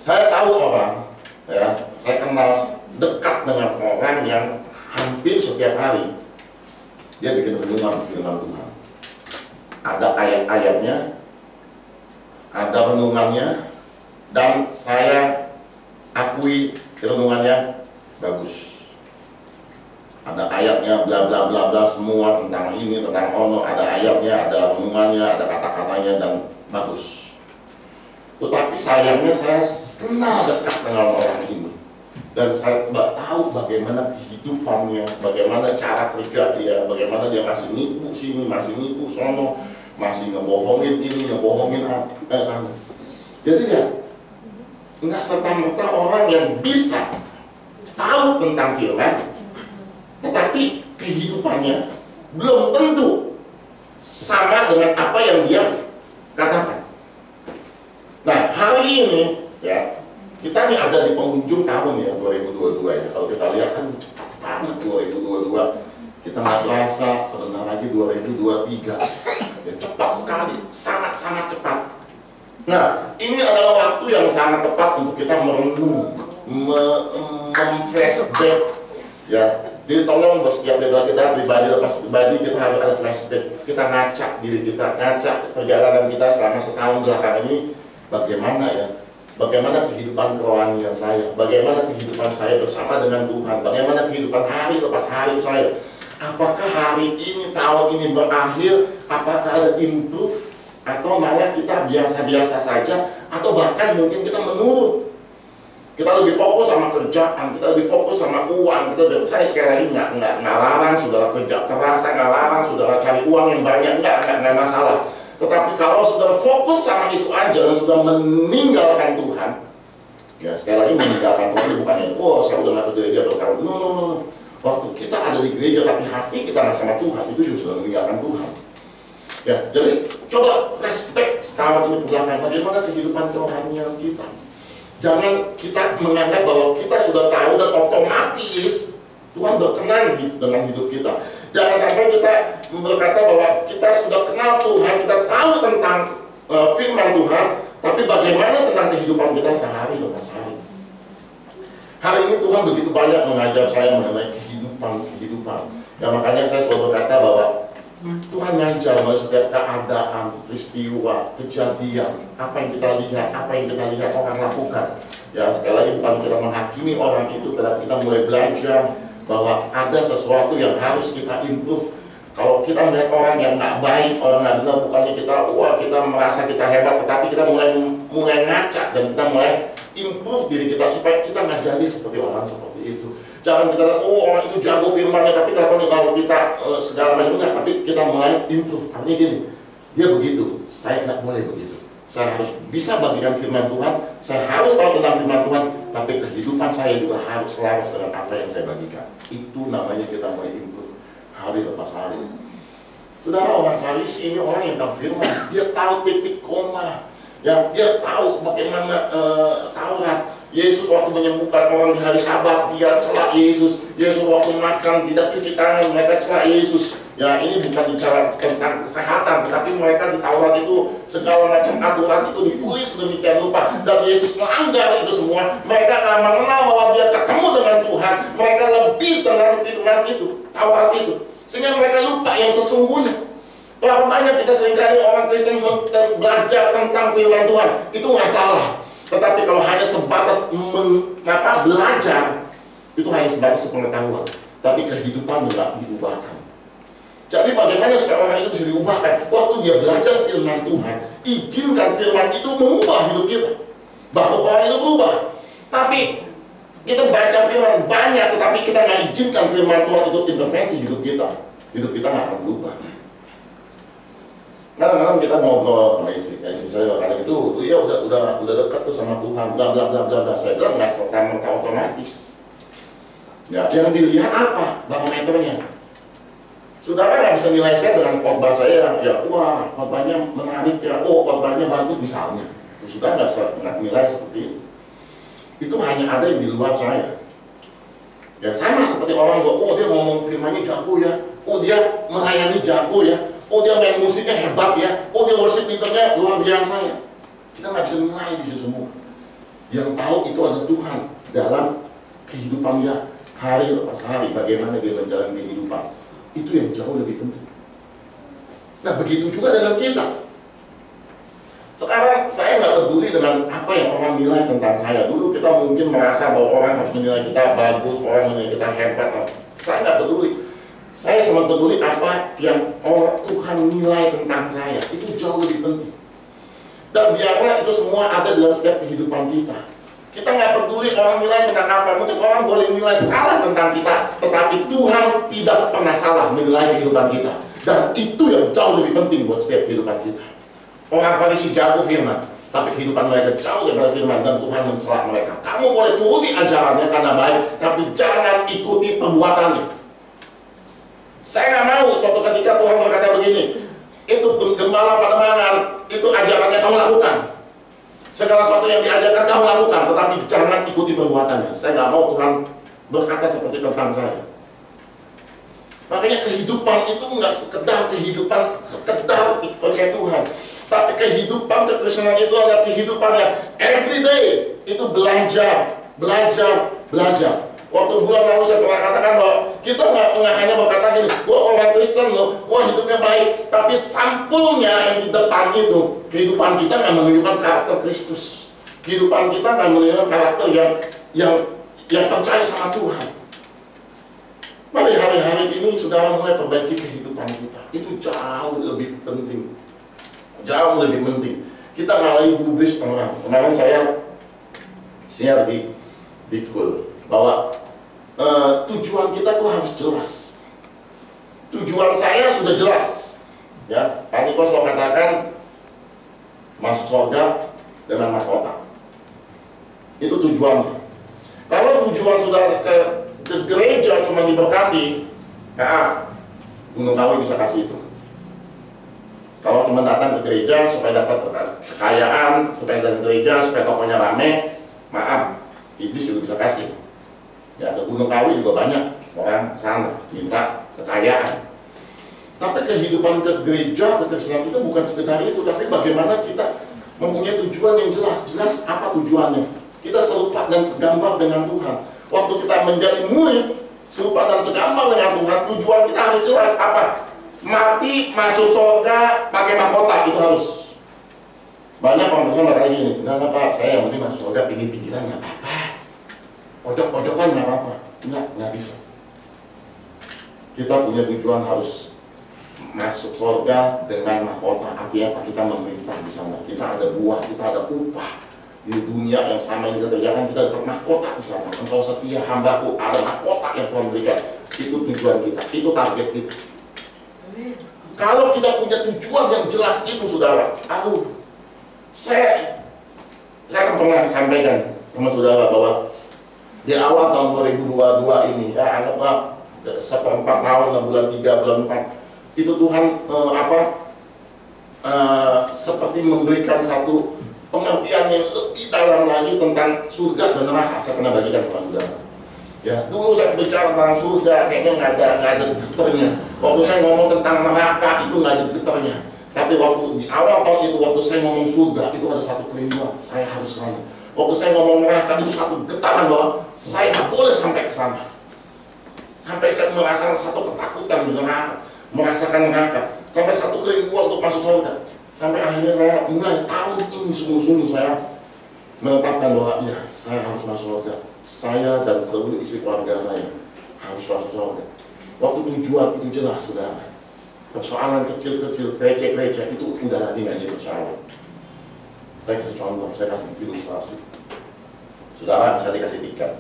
S5: Saya tahu orang, ya, saya kenal dekat dengan orang yang hampir setiap hari dia bikin renungan firman Tuhan. Ada ayat-ayatnya, ada renungannya, dan saya akui renungannya bagus. Ada ayatnya, bla bla bla bla, semua tentang ini, tentang ono, ada ayatnya, ada renungannya, ada kata-katanya, dan bagus. Tetapi sayangnya saya kenal dekat dengan orang ini. Dan saya tahu bagaimana kehidupannya, bagaimana cara kerja dia, bagaimana dia masih nipu sini, masih nipu sono, masih ngebohongin ini, ngebohongin sana. Jadi ya, nggak serta-merta orang yang bisa tahu tentang firman, tetapi kehidupannya belum tentu sama dengan apa yang dia katakan. Nah, hari ini ya, kita nih ada di penghujung tahun ya, 2022 ya. Kalau kita lihat kan cepat banget 2022. Kita nggak berasa sebentar lagi 2023. Ya, cepat sekali, sangat-sangat cepat. Nah, ini adalah waktu yang sangat tepat untuk kita merenung, flashback ya. Jadi tolong setiap kita pribadi lepas pribadi kita harus ada flashback. Kita ngaca diri kita, ngaca perjalanan kita selama setahun belakangan ini bagaimana ya. Bagaimana kehidupan kerohanian saya, bagaimana kehidupan saya bersama dengan Tuhan, bagaimana kehidupan hari lepas hari saya. Apakah hari ini, tahun ini berakhir, apakah ada improve, atau malah kita biasa-biasa saja, atau bahkan mungkin kita menurun. Kita lebih fokus sama kerjaan, kita lebih fokus sama uang. Saya sekali lagi nggak larang saudara kerja keras, saya nggak larang saudara cari uang yang banyak, nggak masalah. Tetapi kalau saudara fokus sama itu aja dan sudah meninggalkan Tuhan, ya sekali lagi meninggalkan Tuhan bukannya, oh saya udah nggak ke gereja bertahun. No. Waktu kita ada di gereja tapi hati kita nggak sama Tuhan, itu juga sudah meninggalkan Tuhan. Ya, jadi coba respect setahun ini belakang bagaimana kehidupan kerohanian kita. Jangan kita menganggap bahwa kita sudah tahu dan otomatis Tuhan berkenan dengan hidup kita. Jangan sampai kita berkata bahwa kita sudah kenal Tuhan, kita tahu tentang firman Tuhan, tapi bagaimana tentang kehidupan kita sehari lepas hari. Hari ini Tuhan begitu banyak mengajar saya mengenai kehidupan. Ya makanya saya selalu berkata bahwa Tuhan ngajar melalui setiap keadaan, peristiwa, kejadian, apa yang kita lihat orang lakukan. Ya sekali lagi bukan kita menghakimi orang itu, tetapi kita mulai belajar bahwa ada sesuatu yang harus kita improve. Kalau kita melihat orang yang nggak baik, orang nggak benar, bukannya kita merasa kita hebat, tetapi kita mulai ngaca dan kita mulai improve diri kita supaya kita nggak jadi seperti orang seperti itu. Jangan kita orang itu jago firmannya, tapi kalau kita segala macam enggak, tapi kita mulai improve. Artinya gini, dia begitu, saya nggak boleh begitu. Saya harus bisa bagikan firman Tuhan, saya harus tahu tentang firman Tuhan, tapi kehidupan saya juga harus selaras dengan apa yang saya bagikan. Itu namanya kita mulai improve hari lepas hari. Saudara, orang Farisi ini orang yang tahu firman, dia tahu titik koma, ya, dia tahu bagaimana Taurat. Yesus waktu menyembuhkan orang di hari Sabat, dia celak Yesus. Yesus waktu makan tidak cuci tangan, mereka celak Yesus. Ya, ini bukan bicara tentang kesehatan, tetapi mereka di Taurat itu segala macam aturan itu ditulis sedemikian rupa, dan Yesus melanggar itu semua. Mereka nggak mengenal bahwa dia ketemu dengan Tuhan. Mereka lebih dengan firman itu, Taurat itu, sehingga mereka lupa yang sesungguhnya. Berapa banyak kita seringkali orang Kristen belajar tentang firman Tuhan, itu nggak salah. Tetapi kalau hanya sebatas belajar, itu hanya sebatas pengetahuan, tapi kehidupan juga diubahkan. Jadi bagaimana supaya orang itu bisa diubahkan? Waktu dia belajar firman Tuhan, izinkan firman itu mengubah hidup kita, bahwa orang itu berubah. Tapi kita baca firman banyak, tetapi kita nggak izinkan firman Tuhan itu intervensi hidup kita nggak akan berubah. Kadang-kadang kita ngobrol sama istri saya, karena itu ya udah dekat tuh sama Tuhan, bla bla bla bla bla. Saya bilang nggak serta-merta otomatis. Ya, yang dilihat apa barometernya? Saudara nggak bisa nilai saya dengan khotbah saya, ya wah khotbahnya menarik ya, oh khotbahnya bagus misalnya. Saudara nggak bisa nilai seperti itu. Itu hanya ada yang di luar saya. Ya sama seperti orang oh dia ngomong firmannya jago ya, oh dia melayani jago ya, oh dia main musiknya hebat ya, oh dia worship leadernya luar biasa ya. Kita nggak bisa nilai di situ semua. Yang tahu itu ada Tuhan dalam kehidupannya hari lepas hari, bagaimana dia menjalani kehidupan. Itu yang jauh lebih penting. Nah begitu juga dalam kita. Sekarang saya nggak peduli dengan apa yang orang nilai tentang saya. Dulu kita mungkin merasa bahwa orang harus menilai kita bagus, orang menilai kita hebat. Saya nggak peduli. Saya cuma peduli apa yang orang Tuhan nilai tentang saya. Itu jauh lebih penting. Dan biarlah itu semua ada dalam setiap kehidupan kita. Kita nggak peduli orang nilai tentang apa. Mungkin orang boleh nilai salah tentang kita, tetapi Tuhan tidak pernah salah menilai kehidupan kita. Dan itu yang jauh lebih penting buat setiap kehidupan kita. Orang Farisi jago firman, tapi kehidupan mereka jauh daripada firman, dan Tuhan mencela mereka. Kamu boleh turuti ajarannya karena baik, tapi jangan ikuti perbuatannya. Saya nggak mau suatu ketika Tuhan berkata begini, itu gembala pada mangan, itu ajarannya kamu lakukan. Segala sesuatu yang diajarkan kamu lakukan, tetapi jangan ikuti perbuatannya. Saya nggak mau Tuhan berkata seperti tentang saya. Makanya kehidupan itu nggak sekedar kehidupan sekedar oleh Tuhan, tapi kehidupan kekristenan itu adalah kehidupan yang everyday itu belajar. Waktu bulan lalu saya pernah katakan bahwa kita nggak hanya berkata gini, wah orang Kristen loh, wah hidupnya baik, tapi sampulnya yang di depan itu, kehidupan kita nggak menunjukkan karakter Kristus. Kehidupan kita nggak menunjukkan karakter yang percaya sama Tuhan. Mari hari-hari ini saudara mulai perbaiki kehidupan kita. Itu jauh lebih penting. Jauh lebih penting. Kita ngalih gubris orang. Kemarin saya share di Kul bahwa tujuan kita tuh harus jelas. Tujuan saya sudah jelas. Ya, Pak Niko selalu katakan masuk surga dengan mahkota. Itu tujuannya. Kalau tujuan saudara ke gereja cuma diberkati, Gunung Kawi bisa kasih itu. Kalau cuma datang ke gereja supaya dapat kekayaan, supaya datang ke gereja supaya tokonya rame, maaf, iblis juga bisa kasih. Ya, ke Gunung Kawi juga banyak orang sana minta kekayaan. Tapi kehidupan ke gereja, ke Kristen itu bukan sekedar itu, tapi bagaimana kita mempunyai tujuan yang jelas. Jelas apa tujuannya? Kita serupa dan segambar dengan Tuhan. Waktu kita menjadi murid, serupa dan segambar dengan Tuhan, tujuan kita harus jelas apa? Mati, masuk surga, pakai mahkota, itu harus. Banyak orang Kristen berkata gini, enggak apa, saya yang penting masuk surga, pinggir-pinggiran nggak apa-apa. Pojok-pojokan nggak apa-apa. Nggak bisa. Kita punya tujuan harus masuk surga dengan mahkota. Artinya apa? Kita memerintah di sana. Kita ada buah, kita ada upah. Di dunia yang sama yang kita kerjakan, kita dapat mahkota di sana. Engkau setia hambaku, ada mahkota yang Tuhan berikan. Itu tujuan kita, itu target kita. Kalau kita punya tujuan yang jelas itu, saudara, saya akan pernah sampaikan sama saudara bahwa di awal tahun 2022 ini, ya anggaplah seperempat tahun, bulan 3, bulan 4, itu Tuhan seperti memberikan satu pengertian yang lebih dalam lagi tentang surga dan neraka. Saya pernah bagikan kepada saudara. Ya, dulu saya bicara tentang surga, kayaknya nggak ada getarnya. Waktu saya ngomong tentang neraka itu nggak ada getarnya. Tapi waktu di awal tahun itu, waktu saya ngomong surga, itu ada satu kerinduan, saya harus lari. Waktu saya ngomong neraka itu satu getaran bahwa saya nggak boleh sampai ke sana. Sampai saya merasakan satu ketakutan di neraka, merasakan neraka. Sampai satu kerinduan untuk masuk surga. Sampai akhirnya saya mulai tahun ini sungguh-sungguh saya menetapkan bahwa ya saya harus masuk surga. Saya dan seluruh isi keluarga saya harus masuk surga. Waktu tujuan itu jelas, saudara. Persoalan kecil-kecil, receh-receh itu udah lagi nggak jadi persoalan. Saya kasih contoh, saya kasih ilustrasi. Saudara bisa dikasih tiket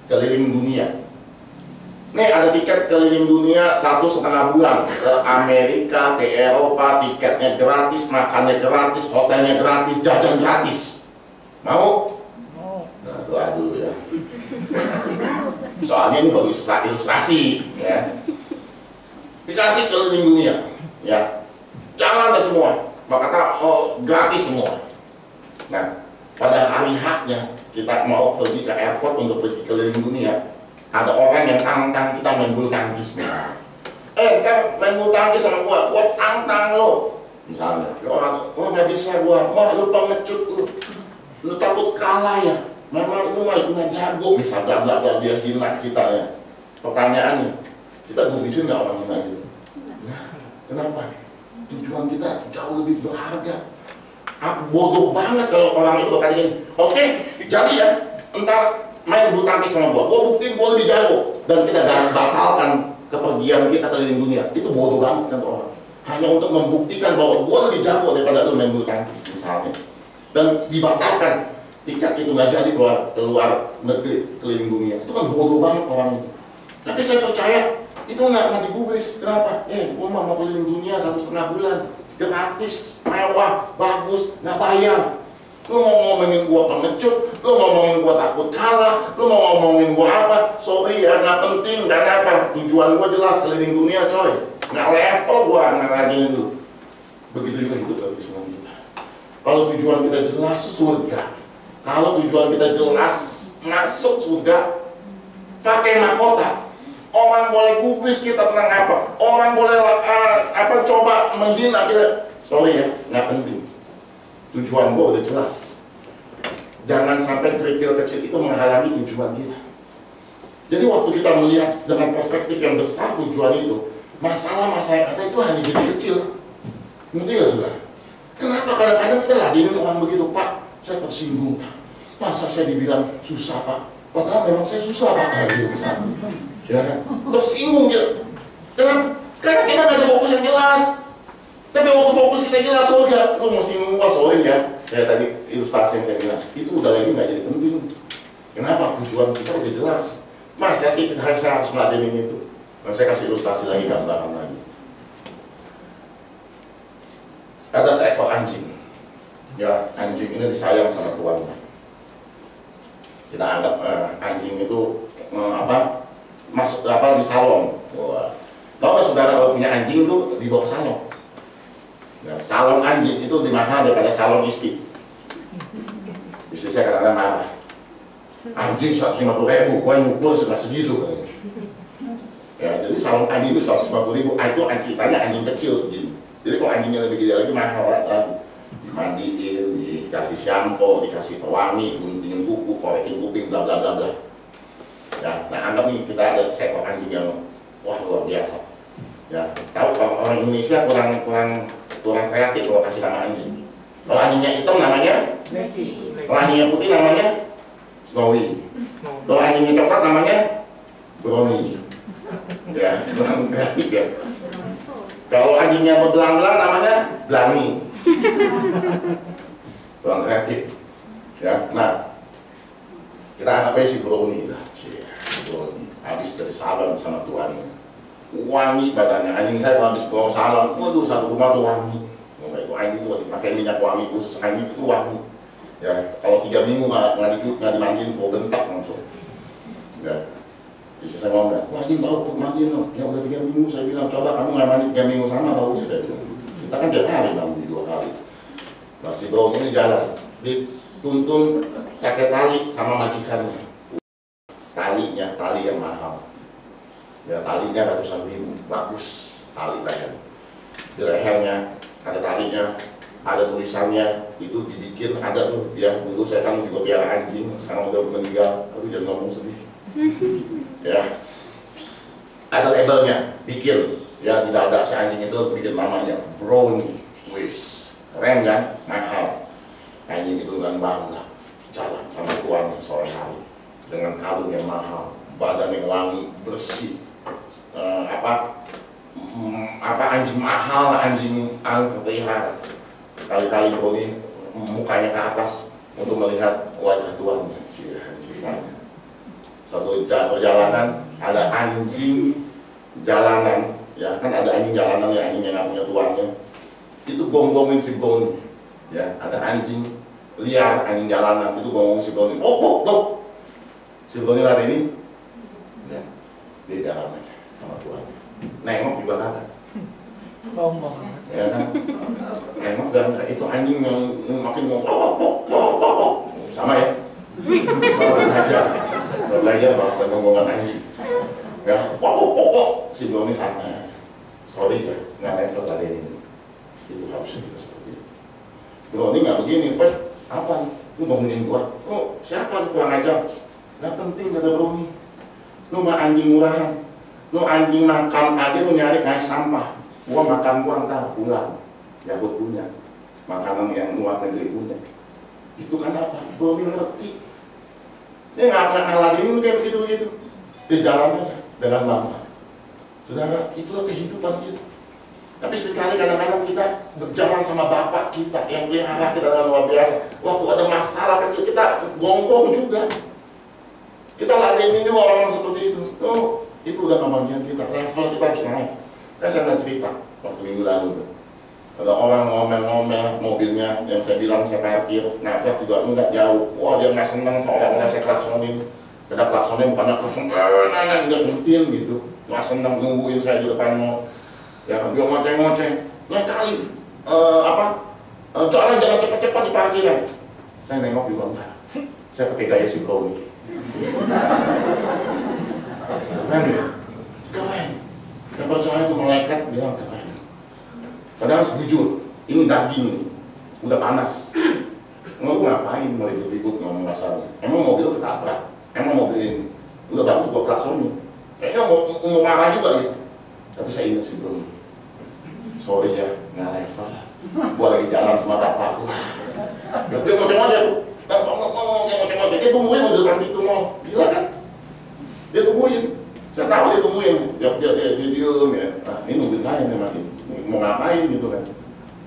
S5: keliling dunia. Nih ada tiket keliling dunia 1,5 bulan ke Amerika, ke Eropa, tiketnya gratis, makannya gratis, hotelnya gratis, jajan gratis. Mau? Nah, doa dulu ya. Soalnya ini baru ilustrasi, ya. Dikasih keliling dunia, ya. Jangan deh semua, kata gratis semua. Nah, pada hari haknya kita mau pergi ke airport untuk pergi keliling dunia. Ada orang yang tantang kita main bulu tangkis. Ntar main bulu tangkis sama gua tantang lo. Misalnya, wah nggak bisa gua, wah lu pengecut lu takut kalah ya. Memang lu nggak jago. Misalnya gak dia hina kita ya. Pertanyaannya, kita gubisin nggak orang hina gitu? Nah, kenapa? Tujuan kita jauh lebih berharga. Bodoh banget kalau orang itu berkata gini, oke, jadi ya, entar main bulu tangkis sama gua buktiin gua lebih jago, dan kita batalkan kepergian kita keliling dunia. Itu bodoh banget kan orang. hanya untuk membuktikan bahwa gue lebih jago daripada lu main bulu tangkis misalnya, dan dibatalkan tiket itu nggak jadi keluar negeri keliling dunia, itu kan bodoh banget orang itu. Tapi saya percaya itu nggak digubris. Kenapa? Gue mau keliling dunia 1,5 bulan, gratis, mewah, bagus, nggak bayar. Lu mau ngomongin gua pengecut, lu ngomongin gua takut kalah, lu mau ngomongin gua apa? Sorry ya, nggak penting, karena apa? Tujuan gua jelas keliling dunia, coy. Nggak level gua ngeladenin lu. Begitu juga hidup bagi semua kita. Kalau tujuan kita jelas, surga. Kalau tujuan kita jelas, masuk surga, pakai mahkota. Orang boleh gubris kita tentang apa? Orang boleh coba menghina kita. Sorry ya, nggak penting. Tujuan gue udah jelas. Jangan sampai kerikil kecil itu menghalangi tujuan kita. Jadi waktu kita melihat dengan perspektif yang besar tujuan itu, masalah-masalah yang ada itu hanya jadi kecil. Ngerti gak juga? Kenapa kadang-kadang kita ladenin orang begitu? Pak, saya tersinggung Pak. Masa saya dibilang susah Pak? Padahal memang saya susah Pak. Ya kan? Tersinggung gitu. Karena kita gak ada fokus yang jelas. Tapi waktu fokus kita jelas, surga, lu masih nguas, sorry ya. Kayak tadi ilustrasi yang saya bilang, itu udah lagi nggak jadi penting. Kenapa? Tujuan kita udah jelas. Masa sih saya harus meladenin itu? Nah, saya kasih ilustrasi lagi, gambaran lagi. Ada seekor anjing. Ya, anjing ini disayang sama tuannya. Kita anggap anjing itu masuk di salon. Wah. Tahu nggak saudara kalau punya anjing itu dibawa ke salon? Nah, salon anjing itu lebih mahal daripada salon istri. Istri saya kadang-kadang marah. Anjing 150.000, gua ngukur sudah segitu. Ya, jadi salon anjing itu 150.000. Itu ceritanya anjing kecil segini. Jadi kalau anjingnya lebih gede lagi mahal lagi. Dimandiin, dikasih shampoo, dikasih pewangi, guntingin kuku, korekin kuping, bla bla bla bla. Ya, nah anggap nih kita ada seekor anjing yang wah luar biasa. Ya, tahu kalau orang Indonesia kurang kreatif kalau kasih nama anjing. Kalau anjingnya hitam namanya Becky. Kalau anjingnya putih namanya Snowy. Kalau anjingnya coklat namanya Brownie. Ya, kurang kreatif ya. Kalau anjingnya berbelang-belang namanya Blani. Kurang kreatif. Ya, nah kita anggap aja si Brownie lah. Si Brownie habis dari salon sama tuannya. Wangi badannya, anjing saya kalau habis bawa salon, waduh satu rumah tuh wangi. Itu anjing itu dipakai minyak wangi khusus, anjing itu wangi. Ya, kalau 3 minggu nggak dimandiin, kok bentak langsung. Ya, bisa saya ngomong, wah anjing bau untuk mandiin loh. Ya udah 3 minggu, saya bilang coba kamu nggak mandi 3 minggu sama baunya saya bilang. Kita kan tiap hari mandi 2 kali. Masih bau ini jalan, dituntun pakai tali sama majikannya. Talinya, tali yang mahal. Ya talinya ratusan ribu, bagus tali leher. Di lehernya ada talinya, ada tulisannya, itu dibikin ada tuh ya. Dulu saya kan juga piara anjing, sekarang udah meninggal, tapi jangan ngomong sedih. Ya, ada labelnya, bikin ya tidak ada si anjing itu bikin namanya Brownie, wis keren kan, mahal. Anjing itu dengan bangga jalan sama tuannya sore hari dengan kalung yang mahal, badan yang wangi, bersih. Anjing mahal, anjing terpelihara. Kali-kali Brownie mukanya ke atas untuk melihat wajah tuannya. Ceritanya satu perjalanan ada anjing jalanan, ya kan ada anjing jalanan ya, anjing yang nggak punya tuannya. Itu gonggongin si Brownie. Ya, ada anjing liar, anjing jalanan itu gonggongin si Brownie. Oh, si Brownie lari ini. Ya, dia jalan aja sama tuannya. Nengok juga kan. Ya kan? Nengok dan itu anjing yang makin ngomong. Sama ya. Belajar bahasa ngomongin anjing. Ya, si Brownie santai aja. Sorry ya, nggak level tadi ini. Itu harusnya kita seperti itu. Brownie nggak begini, apa nih? Lu ngomongin gua? Oh, siapa kurang ajar? Nggak penting kata Brownie. Lu mah anjing murahan. Lu anjing makan aja lu nyari kayak sampah. Gua makan gua ntar pulang. Yakut punya. Makanan yang luar negeri punya. Itu kan apa? Brownie ngerti. Dia nggak pernah ngeladenin kayak begitu-begitu. Dia jalan aja dengan bangga. Saudara, itulah kehidupan kita. Tapi seringkali kadang-kadang kita berjalan sama Bapak kita yang pelihara kita dengan luar biasa. Waktu ada masalah kecil kita gonggong juga. Kita ladenin juga orang-orang seperti itu. Oh, itu udah kebagian kita, level kita harus naik. Saya nggak cerita waktu minggu lalu. Ada orang ngomel-ngomel mobilnya yang saya bilang saya parkir, nabrak juga enggak jauh. Wah, dia nggak senang seolah-olah saya klaksonin. Beda klaksonnya bukannya klakson, nggak ngentil gitu. Nggak senang nungguin saya di depan mall. Ya, dia ngoceh-ngoceh. Lain kali, jalan jangan cepat-cepat di parkiran. Saya nengok juga enggak. Saya pakai gaya si Brownie. Keren ya? Keren. Yang percaya itu malaikat bilang keren. Padahal jujur, ini daging nih, udah panas. Emang lu ngapain mau ribut-ribut ngomong masalah? Emang mobil lu ketabrak? Emang mobil ini udah bagus gua klaksonin? Kayaknya mau marah juga gitu. Tapi saya ingat sih belum. Sorry ya, nggak level. Gua lagi jalan sama bapak gua. Dia ngoceh-ngoceh tuh. Ngoceh-ngoceh. Dia tungguin di depan pintu mall. Gila kan? Dia tungguin. Saya tahu dia tungguin. Dia diem ya. Nah, ini nungguin saya nih mati. Mau ngapain gitu kan?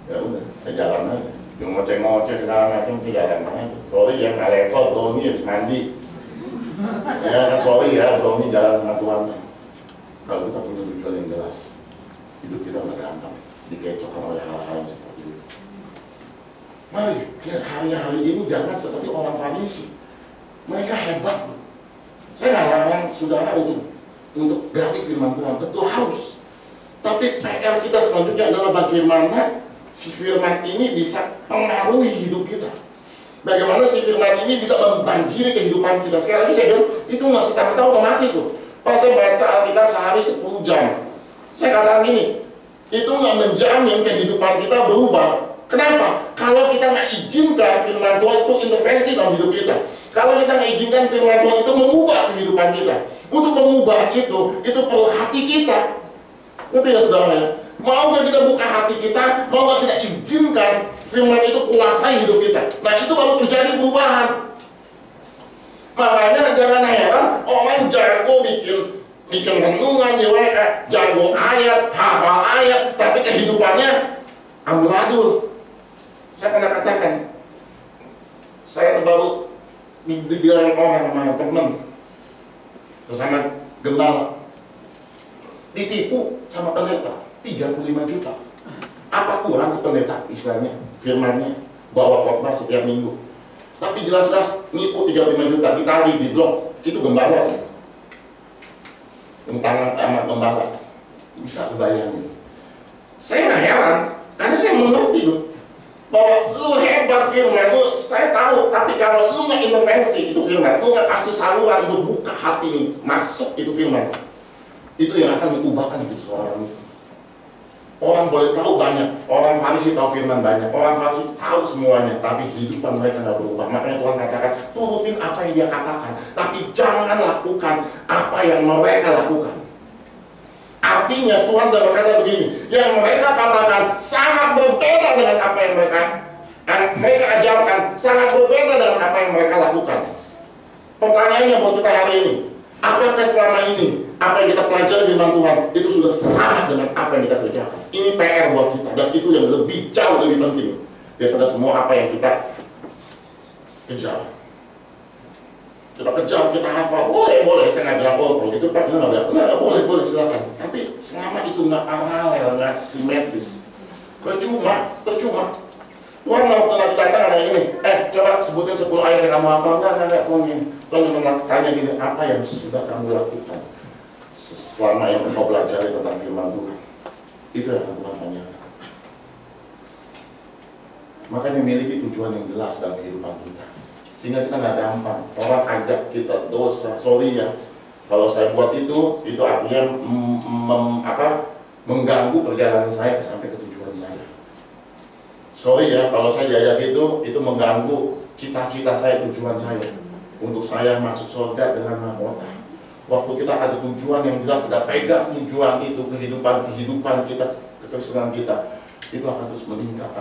S5: Ya udah, saya jalan aja. Yang ngoceh-ngoceh segala macam, saya jalan aja. Sorry ya, nggak level. Brownie habis mandi. Ya kan sorry ya, Brownie jalan sama Tuhannya. Kalau kita punya tujuan yang jelas, hidup kita nggak gampang dikecohkan oleh hal-hal yang seperti itu. Mari, hari-hari ini jangan seperti orang Farisi. Mereka hebat. Saya nggak larang saudara untuk gali firman Tuhan, betul harus. Tapi PR kita selanjutnya adalah bagaimana si firman ini bisa mengaruhi hidup kita. Bagaimana si firman ini bisa membanjiri kehidupan kita. Sekali lagi saya bilang, itu nggak serta-merta otomatis loh. Pas saya baca Alkitab sehari 10 jam, saya katakan ini, itu nggak menjamin kehidupan kita berubah. Kenapa? Kalau kita nggak izinkan firman Tuhan itu intervensi dalam hidup kita. Kalau kita nggak izinkan firman Tuhan itu mengubah kehidupan kita. Untuk mengubah itu perlu hati kita. Ngerti ya saudara ya? Mau nggak kita buka hati kita, mau nggak kita izinkan firman itu kuasai hidup kita. Nah itu baru terjadi perubahan. Makanya jangan heran orang jago bikin renungan di WA, jago ayat, hafal ayat, tapi kehidupannya amburadul. Saya pernah katakan, saya baru dibilang orang sama teman, terus sama gembala, ditipu sama pendeta 35 juta. Apa kurang tuh pendeta istilahnya, firmannya, bawa khotbah setiap minggu. Tapi jelas-jelas nipu 35 juta, ditagih, di blok, itu gembala ya. Tangan amat gembala. Bisa kebayangin. Saya nggak heran, karena saya mengerti tuh bahwa lu hebat firman, lu saya tahu, tapi kalau lu nggak intervensi itu firman, lu nggak kasih saluran untuk buka hati masuk itu firman, itu yang akan mengubahkan hidup seorang itu. Orang boleh tahu banyak, orang Farisi tahu firman banyak, orang Farisi tahu semuanya, tapi hidupan mereka nggak berubah. Makanya Tuhan katakan, turutin apa yang dia katakan, tapi jangan lakukan apa yang mereka lakukan. Artinya Tuhan sudah berkata begini, yang mereka katakan sangat berbeda dengan apa yang mereka ajarkan, sangat berbeda dengan apa yang mereka lakukan. Pertanyaannya buat kita hari ini, apakah selama ini apa yang kita pelajari firman Tuhan itu sudah sama dengan apa yang kita kerjakan? Ini PR buat kita, dan itu yang jauh lebih penting daripada semua apa yang kita kejar. Kita kejar, kita hafal, boleh, saya nggak bilang kalau gitu Pak, nggak boleh, silakan. Tapi selama itu nggak paralel, nggak simetris, percuma. Tuhan mau pernah ditantang ada ini, coba sebutin 10 ayat yang kamu hafal, nggak, Tuhan gini. Tuhan tanya gini, apa yang sudah kamu lakukan selama yang kau pelajari tentang firman Tuhan? Itu yang Tuhan tanyakan. Makanya memiliki tujuan yang jelas dalam kehidupan kita, sehingga kita nggak gampang. Orang ajak kita dosa, sorry ya, kalau saya buat itu artinya mengganggu perjalanan saya sampai ke tujuan saya. Sorry ya, kalau saya diajak itu mengganggu cita-cita saya, tujuan saya, untuk saya masuk surga dengan mahkota. Waktu kita ada tujuan yang jelas, kita pegang tujuan itu, kehidupan kita, kekesenangan kita, itu akan terus meningkat,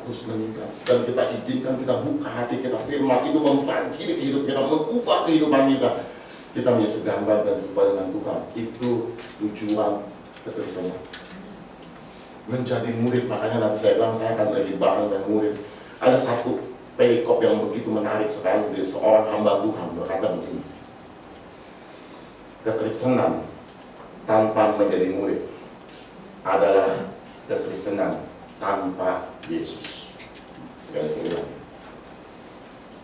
S5: terus meningkat. Dan kita izinkan, kita buka hati kita, firman itu membanjiri kehidupan kita, mengubah kehidupan kita. Kita menjadi segambar dan serupa dengan Tuhan. Itu tujuan kekristenan. menjadi murid. Makanya nanti saya bilang saya akan lebih bareng dan murid. Ada satu perikop yang begitu menarik sekali dari seorang hamba Tuhan berkata begini, kekristenan tanpa menjadi murid adalah kekristenan tanpa Yesus. Sekali saya bilang,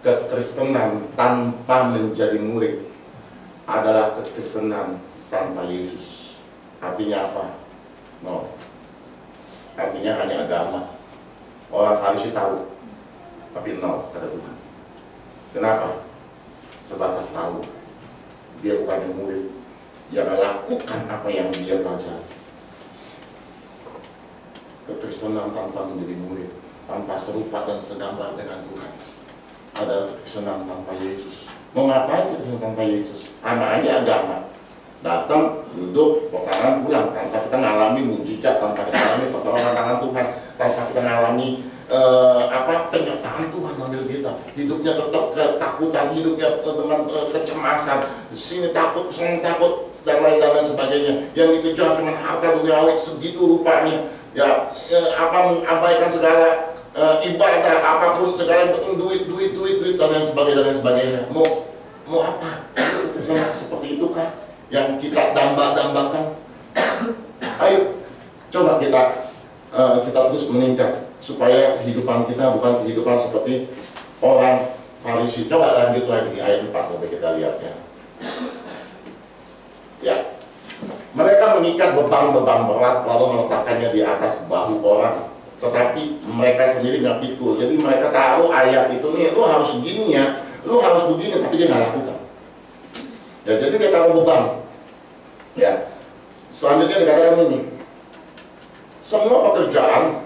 S5: kekristenan tanpa menjadi murid adalah kekristenan tanpa Yesus. Artinya apa? No. Artinya hanya agama. Orang Farisi tahu, tapi no, kata Tuhan. Kenapa? Sebatas tahu. Dia bukan yang murid, yang melakukan apa yang dia pelajari. Kekristenan tanpa menjadi murid, tanpa serupa dan segambar dengan Tuhan, adalah kekristenan tanpa Yesus. Mau ngapain kekristenan tanpa Yesus? Sama aja agama. Datang, duduk, tangan, pulang, tanpa kita ngalami mujizat, tanpa kita ngalami pertolongan tangan Tuhan, tanpa kita ngalami penyertaan Tuhan dalam diri kita. Hidupnya tetap ketakutan, hidupnya dengan kecemasan, di sini takut, sana takut, dan lain-lain sebagainya. Yang dikejar dengan harta duniawi segitu rupanya, ya abaikan segala ibadah, apapun segala duit dan lain sebagainya. Mau apa? Seperti itu kan yang kita dambakan. Ayo coba kita terus meningkat supaya kehidupan kita bukan kehidupan seperti orang Farisi. Coba lanjut lagi di ayat 4 sampai kita lihat ya. Ya, mereka mengikat beban-beban berat lalu meletakkannya di atas bahu orang, tetapi mereka sendiri nggak pikul. Jadi mereka tahu ayat itu nih, lu harus begini ya, lu harus begini, tapi dia nggak lakukan. Ya, jadi dia taruh beban. Ya, selanjutnya dikatakan ini, semua pekerjaan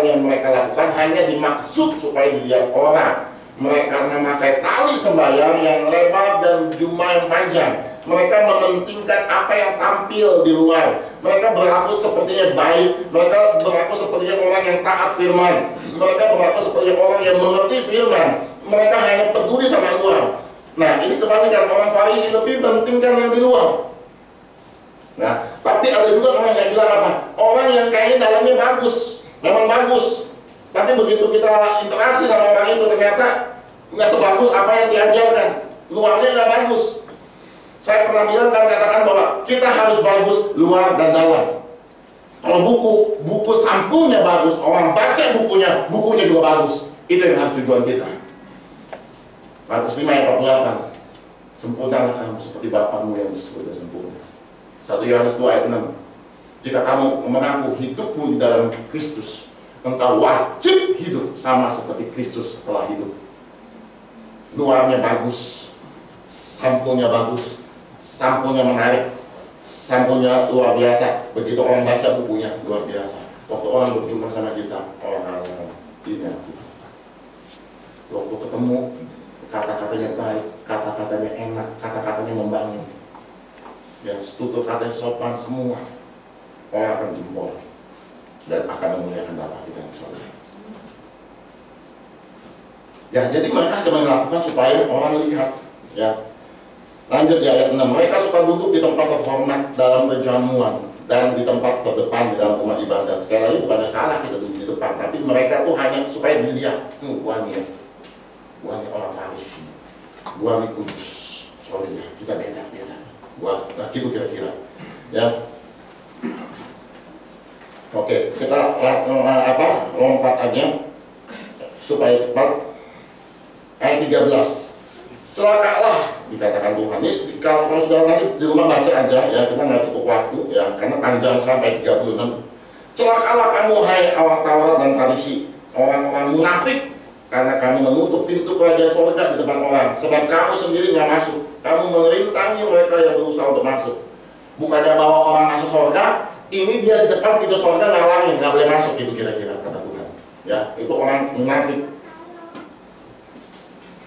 S5: yang mereka lakukan hanya dimaksud supaya dilihat orang. Mereka memakai tali sembahyang yang lebar dan jubah yang panjang. Mereka mementingkan apa yang tampil di luar. Mereka berlaku sepertinya baik. Mereka berlaku sepertinya orang yang taat firman. Mereka berlaku seperti orang yang mengerti firman. Mereka hanya peduli sama luar. Nah, ini kebalikan, orang Farisi lebih pentingkan yang di luar. Nah, tapi ada juga orang yang bilang apa? Orang yang kayaknya dalamnya bagus, memang bagus, tapi begitu kita interaksi sama orang itu ternyata nggak sebagus apa yang diajarkan, luarnya nggak bagus. Saya pernah bilang dan katakan bahwa kita harus bagus luar dan dalam. Kalau buku sampulnya bagus, orang baca bukunya juga bagus. Itu yang harus tujuan kita. Markus 5 ayat 48. Sempurnalah kamu seperti Bapamu yang sudah sempurna. 1 Yohanes 2 ayat 6. Jika kamu mengaku hidupmu di dalam Kristus, engkau wajib hidup sama seperti Kristus setelah hidup. Luarnya bagus, sampulnya bagus, sampulnya menarik, sampulnya luar biasa. Begitu orang baca bukunya luar biasa. Waktu orang berjumpa sama kita, orang ini waktu ketemu, kata-katanya baik, kata-katanya enak, kata-katanya membangun. Yang tutur katanya sopan semua, orang akan jempol dan akan memuliakan Bapa kita yang surga. Ya, jadi mereka cuma melakukan supaya orang lihat. Ya, lanjut di ayat 6. Mereka suka duduk di tempat terhormat dalam perjamuan dan di tempat terdepan di dalam rumah ibadah. Sekali lagi bukannya salah kita duduk di depan, tapi mereka tuh hanya supaya dilihat. Gua nih orang Farisi, gua nih kudus. Soalnya kita beda. Nah gitu kira-kira. Ya. Oke, kita lompat aja supaya cepat. Ayat 13. Celakalah dikatakan Tuhan. Ini kalau sudah nanti di rumah baca aja ya, kita nggak cukup waktu ya, karena panjang sampai 36. Celakalah kamu hai awak Taurat dan Farisi, orang-orang munafik, karena kamu menutup pintu kerajaan surga di depan orang, sebab kamu sendiri nggak masuk. Kamu merintangi mereka yang berusaha untuk masuk. Bukannya bawa orang masuk surga, ini dia di depan pintu surga ngalangin, nggak boleh masuk. Itu kira-kira kata Tuhan. Ya, itu orang munafik.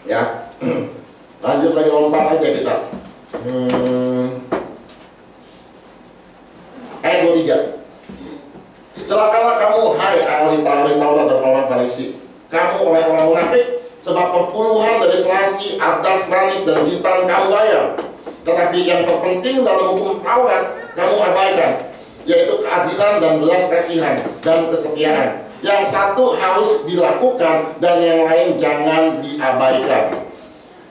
S5: Ya, lanjut lagi lompat aja kita. Ayat 23. Celakalah kamu hai ahli Taurat dan orang Farisi, kamu orang-orang munafik, sebab perpuluhan dari selasi, adas, manis, dan jintan kamu bayar, tetapi yang terpenting dalam hukum Taurat kamu abaikan. yaitu keadilan dan belas kasihan dan kesetiaan. Yang satu harus dilakukan dan yang lain jangan diabaikan.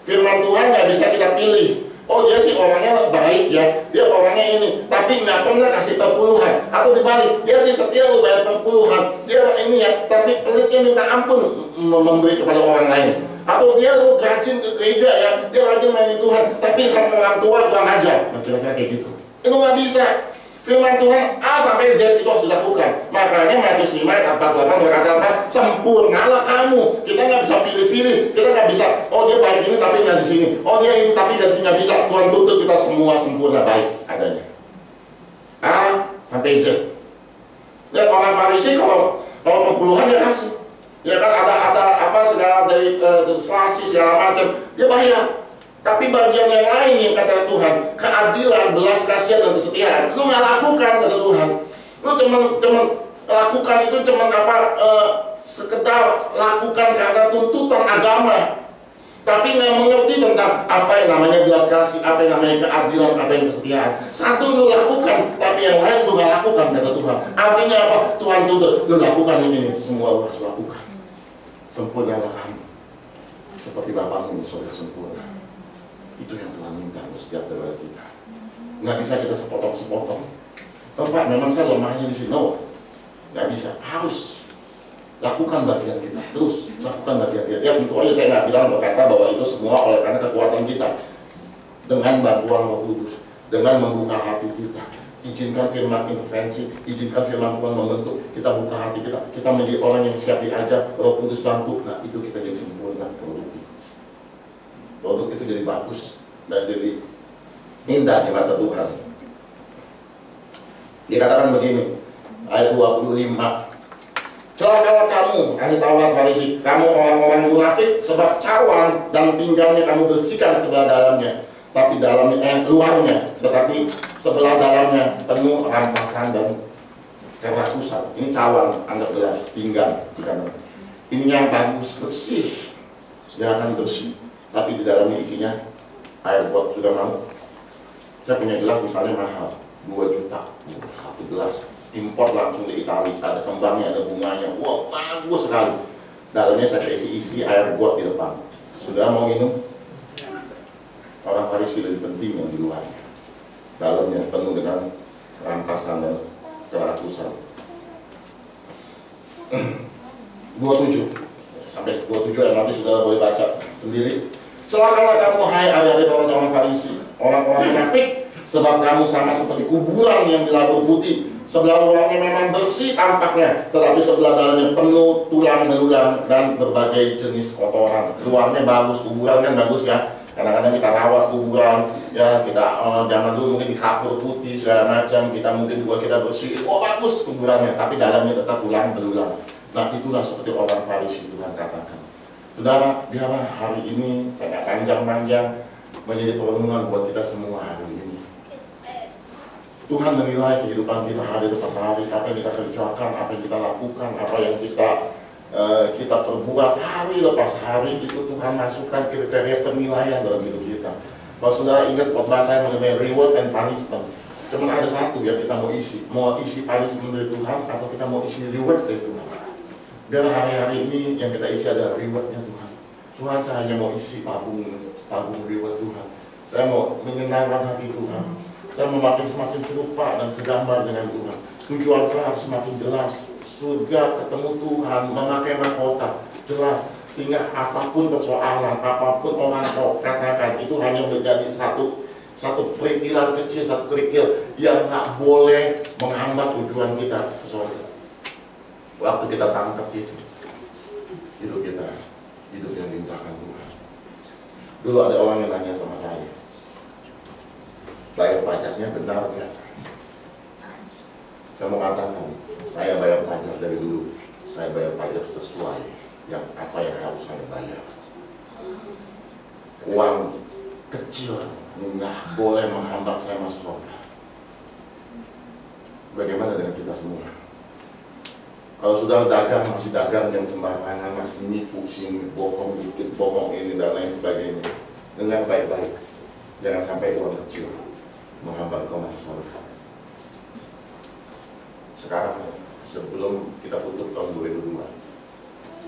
S5: Firman Tuhan nggak bisa kita pilih. Oh, dia sih orangnya baik ya, dia orangnya ini, tapi nggak pernah kasih perpuluhan. Atau dibalik, dia sih setia lu bayar perpuluhan, dia ini ya, tapi pelitnya minta ampun memberi kepada orang lain. Atau dia lu rajin ke gereja ya, dia rajin mainin Tuhan, tapi sama orang tua kurang ajar. Nah, kira-kira kayak gitu. Itu nggak bisa. Firman Tuhan A sampai Z itu harus dilakukan. Makanya Matius 5 ayat 48 berkata apa? Sempurnalah kamu. Kita nggak bisa pilih-pilih. Kita nggak bisa, oh dia baik ini tapi nggak di sini. Oh dia ini tapi nggak di sini, nggak bisa. Tuhan tuntut kita semua sempurna baik adanya. A sampai Z. Dan orang Farisi kalau perpuluhan dia kasih. Ya kan ada apa segala dari selasi segala macam dia bayar. Tapi bagian yang lain yang kata Tuhan, keadilan, belas kasihan dan kesetiaan, lu nggak lakukan kata Tuhan. Lu cuman lakukan itu cuman apa? Sekedar lakukan karena tuntutan agama, tapi nggak mengerti tentang apa yang namanya belas kasih, apa yang namanya keadilan, apa yang kesetiaan. Satu lu lakukan, tapi yang lain lu nggak lakukan kata Tuhan. Artinya apa? Tuhan tuntut lu lakukan ini semua lu harus lakukan. Sempurnalah kamu seperti Bapakmu yang sudah sempurna. Itu yang Tuhan minta setiap dari kita. Nggak bisa kita sepotong-sepotong. Oh Pak, memang saya lemahnya di sini. No, nggak bisa. Harus lakukan bagian kita. Terus lakukan bagian kita. Ya tentu aja saya nggak bilang berkata bahwa itu semua oleh karena kekuatan kita. Dengan bantuan Roh Kudus, dengan membuka hati kita, izinkan firman intervensi, izinkan firman Tuhan membentuk. Kita buka hati kita menjadi orang yang siap diajar. Roh Kudus bantu. Nah itu kita jadi sempurna. Produk itu jadi bagus dan jadi indah di mata Tuhan. Dikatakan begini, ayat 25. Celakalah kamu, kasih tahu Farisi, kamu orang-orang munafik, sebab cawan dan pinggangnya kamu bersihkan sebelah dalamnya, tapi dalamnya luarnya, tetapi sebelah dalamnya penuh rampasan dan kerakusan. Ini cawan, anggap belas, pinggang, ini yang bagus, bersih, jangan bersih. Tapi di dalamnya isinya air got. Sudah mau? Saya punya gelas misalnya mahal 2 juta, 1 gelas import langsung dari Italia, ada kembangnya, ada bunganya, wah bagus sekali. Dalamnya saya isi air got di depan. Sudah mau minum? Orang Farisi lebih penting yang di luarnya. Dalamnya penuh dengan rampasan dan kerakusan. 27 sampai 27 yang nanti sudah boleh baca sendiri. Celakalah kamu hai adik-adik orang-orang Farisi, orang-orang munafik, sebab kamu sama seperti kuburan yang dilabur putih. Sebelah luarnya memang bersih tampaknya, tetapi sebelah dalamnya penuh tulang belulang dan berbagai jenis kotoran. Luarnya bagus, kuburan kan bagus ya. Kadang-kadang kita rawat kuburan, ya kita zaman dulu mungkin di kapur putih segala macam, kita mungkin juga kita bersih. Oh bagus kuburannya, tapi dalamnya tetap tulang belulang. Nah itulah seperti orang Farisi Tuhan katakan. Saudara, biarlah hari ini saya panjang-panjang menjadi perenungan buat kita semua hari ini. Tuhan menilai kehidupan kita hari lepas hari, apa yang kita kerjakan, apa yang kita lakukan, apa yang kita perbuat hari lepas hari, itu Tuhan masukkan kriteria penilaian dalam hidup kita. Kalau saudara ingat khotbah saya mengenai reward and punishment, cuma ada satu ya, kita mau isi punishment dari Tuhan atau kita mau isi reward dari Tuhan. Biar hari-hari ini yang kita isi adalah rewardnya Tuhan. Tuhan, saya hanya mau isi tabung reward Tuhan. Saya mau menyenangkan hati Tuhan. Saya mau semakin serupa dan segambar dengan Tuhan. Tujuan saya harus semakin jelas. Surga, ketemu Tuhan, memakai mahkota jelas. Sehingga apapun persoalan, apapun orang katakan, itu hanya menjadi satu perikilan kecil, satu kerikil yang tak boleh menghambat tujuan kita ke surga. Waktu kita tangkap itu, hidup kita, hidup yang diincarkan Tuhan. Dulu ada orang yang tanya sama saya, bayar pajaknya benar nggak? Saya mau katakan, saya bayar pajak dari dulu. Saya bayar pajak sesuai yang apa yang harus saya bayar. Uang kecil nggak boleh menghambat saya masuk surga. Bagaimana dengan kita semua? Kalau sudah dagang, masih dagang yang sembarangan, masih nipu sini, bohong dikit, bohong ini dan lain sebagainya, dengar baik-baik, jangan sampai uang kecil menghambat kau masuk surga. sekarang sebelum kita tutup tahun 2002,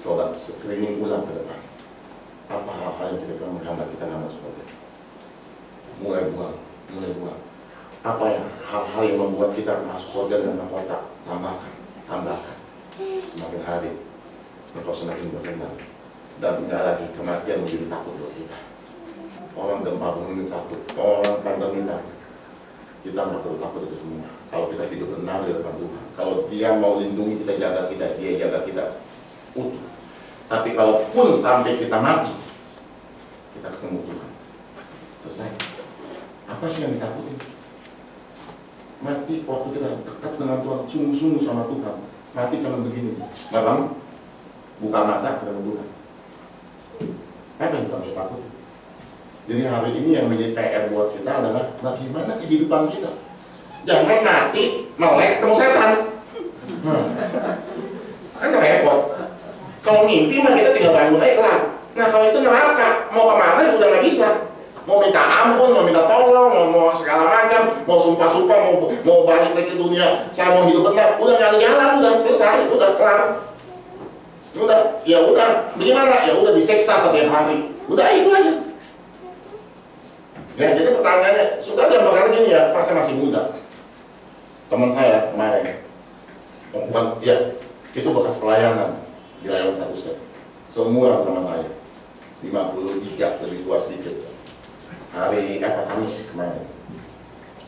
S5: coba screening ulang ke depan. Apa hal-hal yang kita pernah menghambat kita nggak masuk surga? Mulai buang. Apa yang hal-hal yang membuat kita masuk surga dan mahkota? Tambahkan. Semakin hari engkau semakin berkenan, dan tidak lagi kematian menjadi takut buat kita. Orang gempa bumi takut, orang pandemi takut. Kita nggak perlu takut itu semua. Kalau kita hidup benar di depan Tuhan, kalau Dia mau lindungi kita, jaga kita, Dia jaga kita utuh. Tapi kalaupun sampai kita mati, kita ketemu Tuhan, selesai. Apa sih yang ditakutin? Mati waktu kita dekat dengan Tuhan, sungguh-sungguh sama Tuhan. Mati cuma begini, malam buka mata ketemu Tuhan. Apa yang kita harus takut? Jadi hari ini yang menjadi PR buat kita adalah bagaimana kehidupan kita. Jangan mati melek ketemu setan. Kan repot. Kalau mimpi mah kita tinggal bangun aja kelar. Nah kalau itu neraka, mau kemana udah nggak bisa. Mau minta ampun, mau minta tolong, mau segala macam, mau sumpah-sumpah, mau balik lagi ke dunia, saya mau hidup benar, udah nggak ada jalan, udah selesai, udah kelar. Udah, ya udah, bagaimana? Ya udah diseksa setiap hari. Udah itu aja. Ya, jadi pertanyaannya, sudah ada bakal gini ya, Pak saya masih muda. Teman saya kemarin, ya itu bekas pelayanan di Layanan Satu Set. Seumuran sama saya, 53 lebih tua sedikit. Hari Kamis kemarin,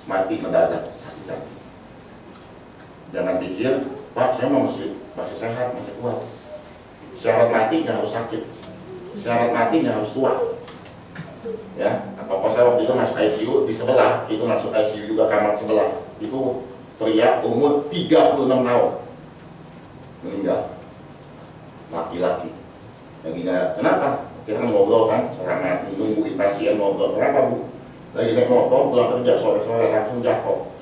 S5: mati mendadak sakit jantung. Jangan pikir, Pak saya masih sehat, masih kuat. Syarat mati nggak harus sakit, syarat mati nggak harus tua. Ya, apa saya waktu itu masuk ICU di sebelah, itu masuk ICU juga kamar sebelah. Itu pria umur 36 tahun meninggal, laki-laki. Kenapa? Kita ngobrol kan, selama nungguin pasien ngobrol. Kenapa Bu? Lagi naik motor pulang kerja sore-sore langsung jatuh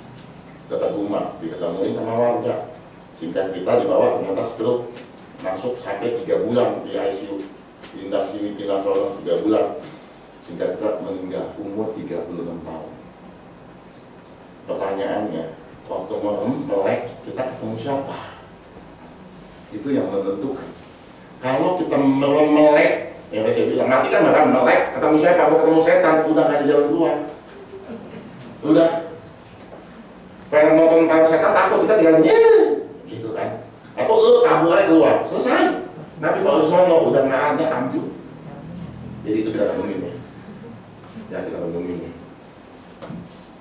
S5: dekat rumah, diketemuin sama warga. Singkat kita dibawa ternyata stroke, masuk sampai 3 bulan di ICU, pindah sini pindah sana 3 bulan. Singkat kita meninggal umur 36 tahun. Pertanyaannya, waktu melek kita ketemu siapa? Itu yang menentukan. Kalau kita melek, yang saya bilang mati kan bakal melek, ketemu siapa? Kalau ketemu setan, udah nggak ada jalan keluar. Udah. Pengen nonton kalau setan takut kita tinggal gitu kan? Atau kabur aja keluar, selesai. Tapi kalau di sana udah nggak ada ambil. Jadi itu kita renungin ya. Ya kita renungin.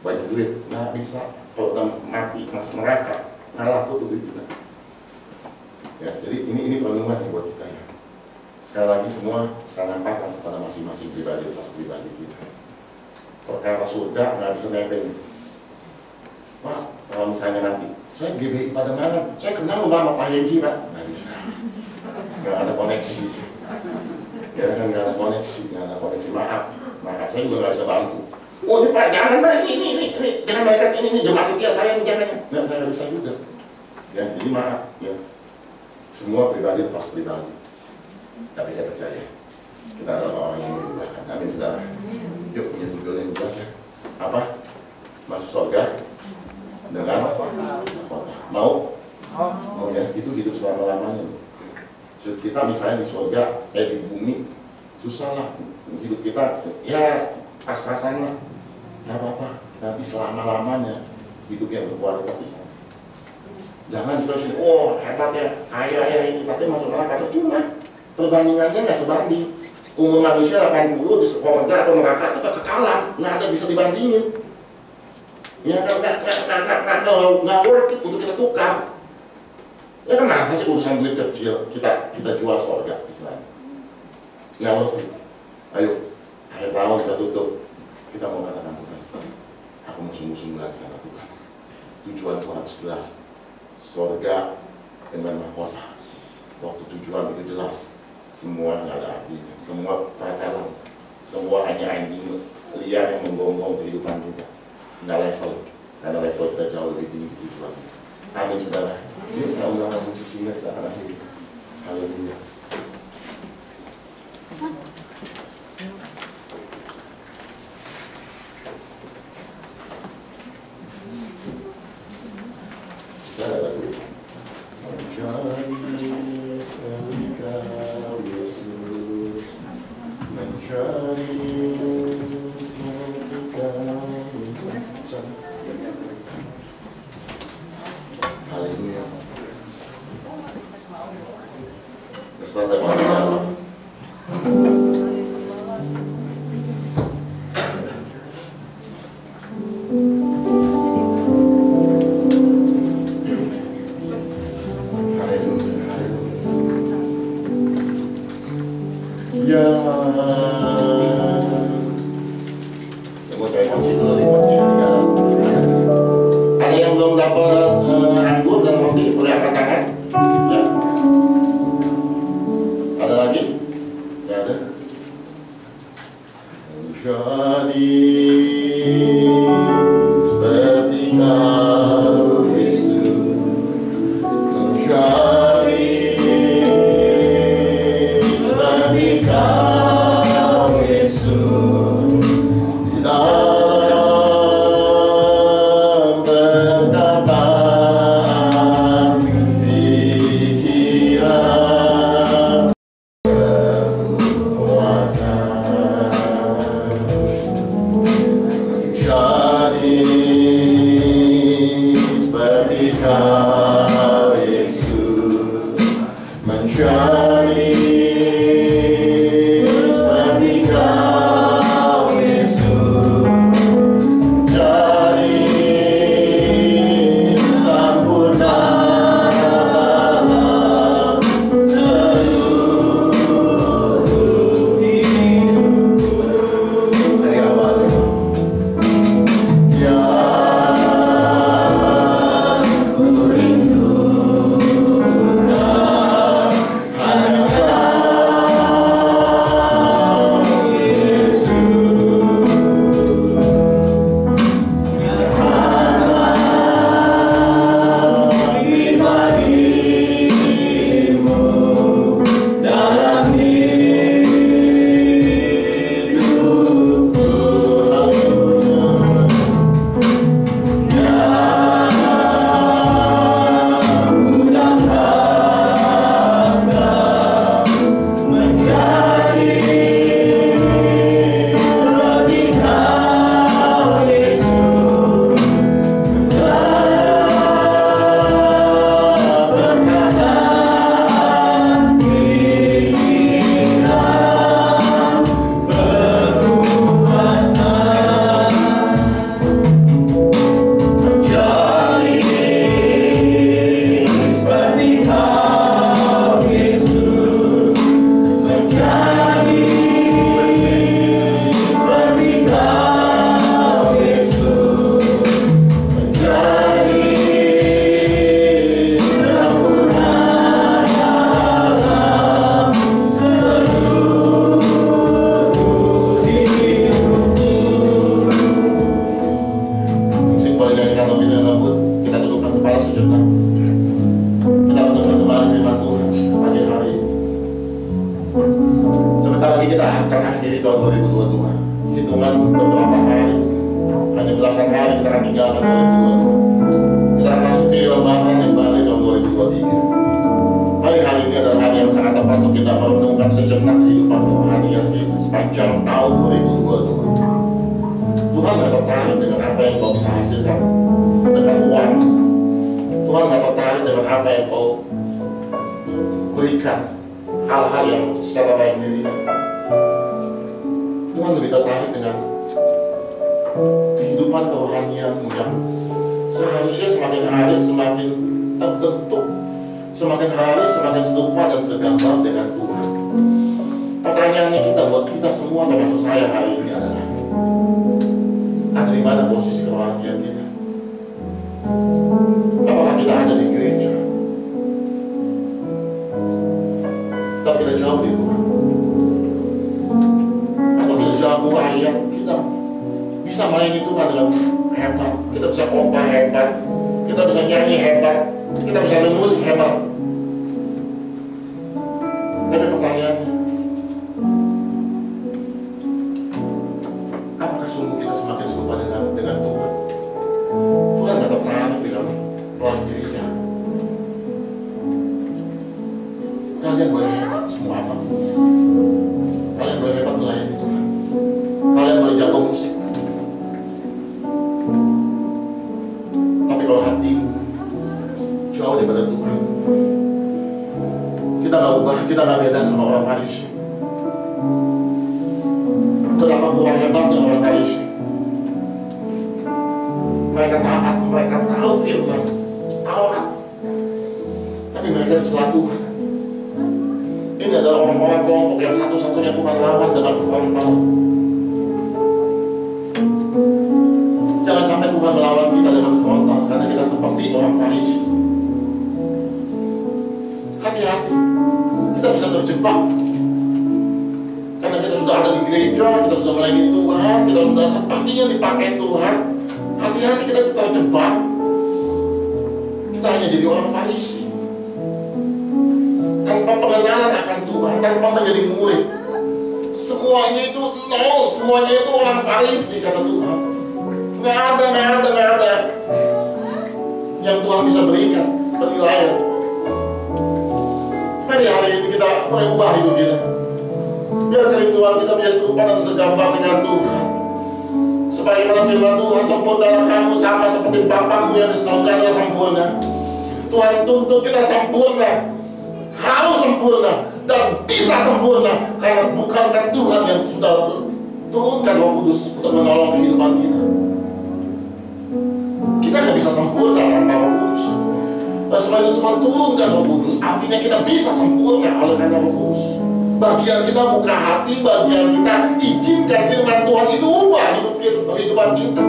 S5: Banyak duit, nggak bisa. Kalau udah mati masuk neraka, nggak laku tuh duit kita. Ya, jadi ini perenungan nih buat kita ya. Sekali lagi semua saya nampakkan kepada masing-masing pribadi kita. Perkara surga nggak bisa nempel. Pak, kalau misalnya nanti saya GBI pada mana? Saya kenal sama Pak Hengki Pak. Nggak bisa. Nggak ada koneksi. Ya kan nggak ada koneksi. Maaf, saya juga nggak bisa bantu. Oh ini Pak, jangan Pak, ini jangan baikkan ini jemaat setia saya ini jangan. Nggak bisa juga. Ya, jadi maaf ya. Semua pribadi pas pribadi. Tapi saya percaya kita ada orang yang diubahkan. Amin saudara. Yuk punya tujuan yang jelas ya. Apa? Masuk surga dengan mau ya itu hidup selama-lamanya. Kita misalnya di surga di bumi susah lah hidup kita ya pas-pasan lah, nggak apa-apa. Nanti selama-lamanya hidup yang berkualitas di sana. Jangan kita sini, oh hebat ya, kaya ya ini, tapi masuk neraka cuma perbandingannya nggak sebanding. Umur manusia 80 di surga atau neraka itu kekekalan, nggak ada bisa dibandingin. Ya nggak worth it untuk kita tukar. Ya kan masa sih urusan duit kecil kita jual surga istilahnya. Nggak worth it. Ayo akhir tahun kita tutup, kita mau katakan Tuhan, aku mau sungguh-sungguh lagi sama Tuhan. Tujuan Tuhan harus jelas. Surga dengan mahkota. Waktu tujuan itu jelas, semua nggak ada artinya, semua pacaran, semua hanya anjing liar yang menggonggong kehidupan kita. Nggak level, karena level kita jauh lebih tinggi tujuan. Amin saudara. Ini saya ulangan sesinya kita akan akhiri. Haleluya. Sudah ada duit. Engkau Yesus menjadi seperti Kau Yesus, jadi sempurna dalam seluruh hidupku. Dari awal yang Tuhan bisa berikan penilaian. Mari hari ini kita mulai ubah hidup kita. Biar Tuhan kita bisa serupa dan segambar dengan Tuhan. Sebagaimana firman Tuhan, sempurnalah kamu sama seperti Bapamu yang di surga adalah sempurna. Tuhan tuntut kita sempurna, harus sempurna dan bisa sempurna, karena bukankah Tuhan yang sudah turunkan Roh Kudus untuk menolong kehidupan kita. Kita nggak bisa sempurna tanpa Roh Kudus. Dan sebab itu Tuhan turunkan Roh Kudus, artinya kita bisa sempurna oleh karena Roh Kudus. Bagian kita buka hati, bagian kita izinkan firman Tuhan itu ubah kehidupan kita.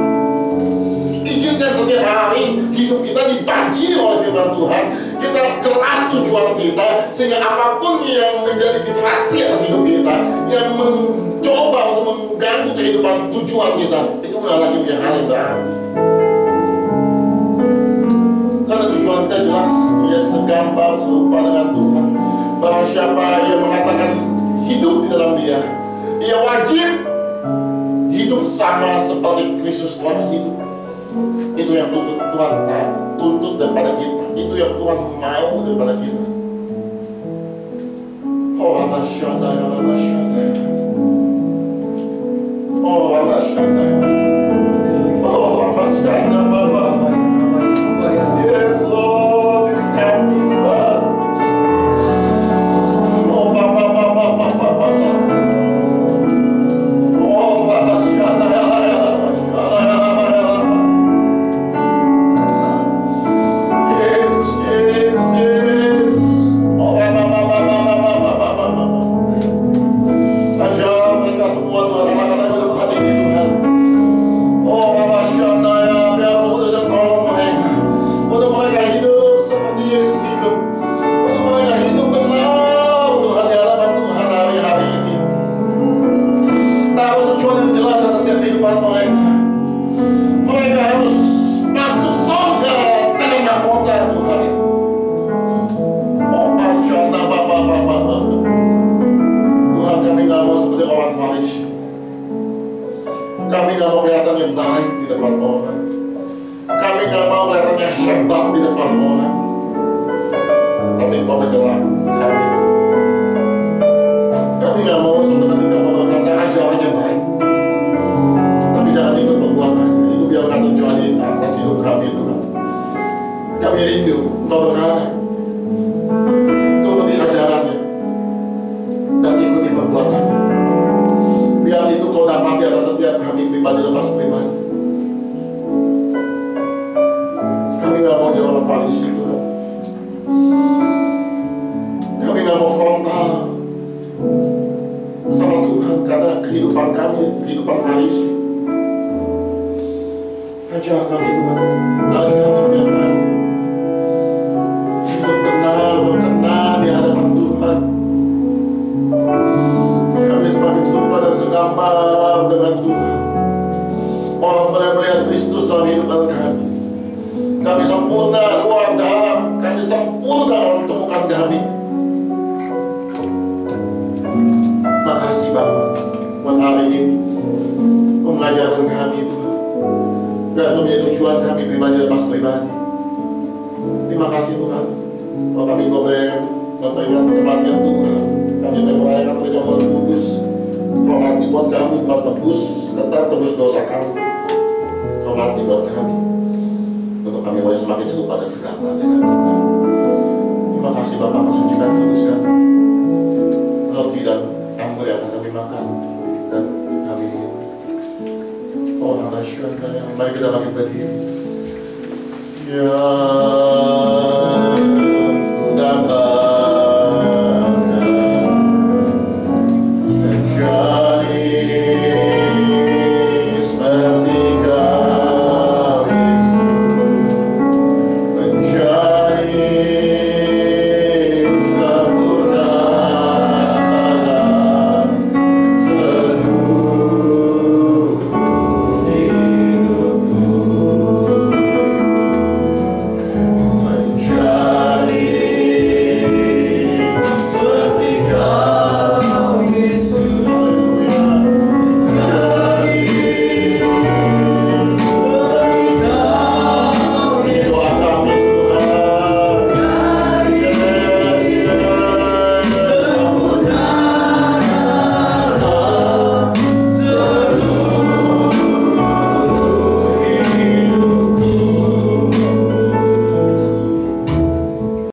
S5: Izinkan setiap hari hidup kita dibagi oleh firman Tuhan. Kita jelas tujuan kita, sehingga apapun yang menjadi distraksi atas hidup kita, yang mencoba untuk mengganggu kehidupan tujuan kita, itu nggak lagi punya hal yang berarti. Karena tujuan kita jelas, dia segambar serupa dengan Tuhan. Barang siapa yang mengatakan hidup di dalam dia, ia wajib hidup sama seperti Kristus telah hidup. Itu yang Tuhan tuntut daripada kita. Itu yang Tuhan mau daripada kita. Oh Rabasyanda ya Rabasyanda ya. Oh Rabasyanda ya. Oh Rabasyanda Baba. Yes Lord, kami Baba. Oh Baba Baba Baba Baba. Oh Rabasyanda ya. Mereka harus masuk surga terima kota Tuhan. Oh Masyaallah Bapak. Tuhan, kami gak mau seperti orang Farisi. Kami gak mau kelihatannya baik di depan orang. Kami gak mau kelihatannya hebat di depan orang. Tapi Kau menjelang kami. Kami gak mau suatu ketika Kau berkata ajarannya baik, jangan ikut perbuatannya. Itu biarkan terjadi atas hidup kami Tuhan. Kami rindu Engkau berkata, turuti ajarannya dan ikuti perbuatannya. Biar itu Kau dapati atas setiap kami pribadi lepas pribadi. Kami gak mau jadi orang Farisi Tuhan. Kami gak mau frontal sama Tuhan, karena kehidupan kami kehidupan Farisi. Ajar kami Tuhan, ajar setiap hari hidup benar, berkenan di hadapan Tuhan. Kami semakin serupa dan segambar dengan Tuhan. Orang boleh melihat Kristus dalam kehidupan kami. Kami sempurna luar dalam, kami sempurna dalam temukan kami. Makasih Bapak buat hari ini mengajarkan kami Tuhan. Dan itu menjadi tujuan kami pribadi lepas pribadi. Terima kasih Tuhan. Kalau kami boleh menerima kematian Tuhan, kami boleh merayakan kerja Roh Kudus. Kau mati buat kami, Kau tebus, sekedar tebus dosa kami. Kau mati buat kami, untuk kami boleh semakin jatuh pada segala dengan Tuhan. Terima kasih Bapak, mensucikan kuduskan roti dan anggur yang akan kami makan dan kami minum. Oh, mari kita bangkit berdiri. Ya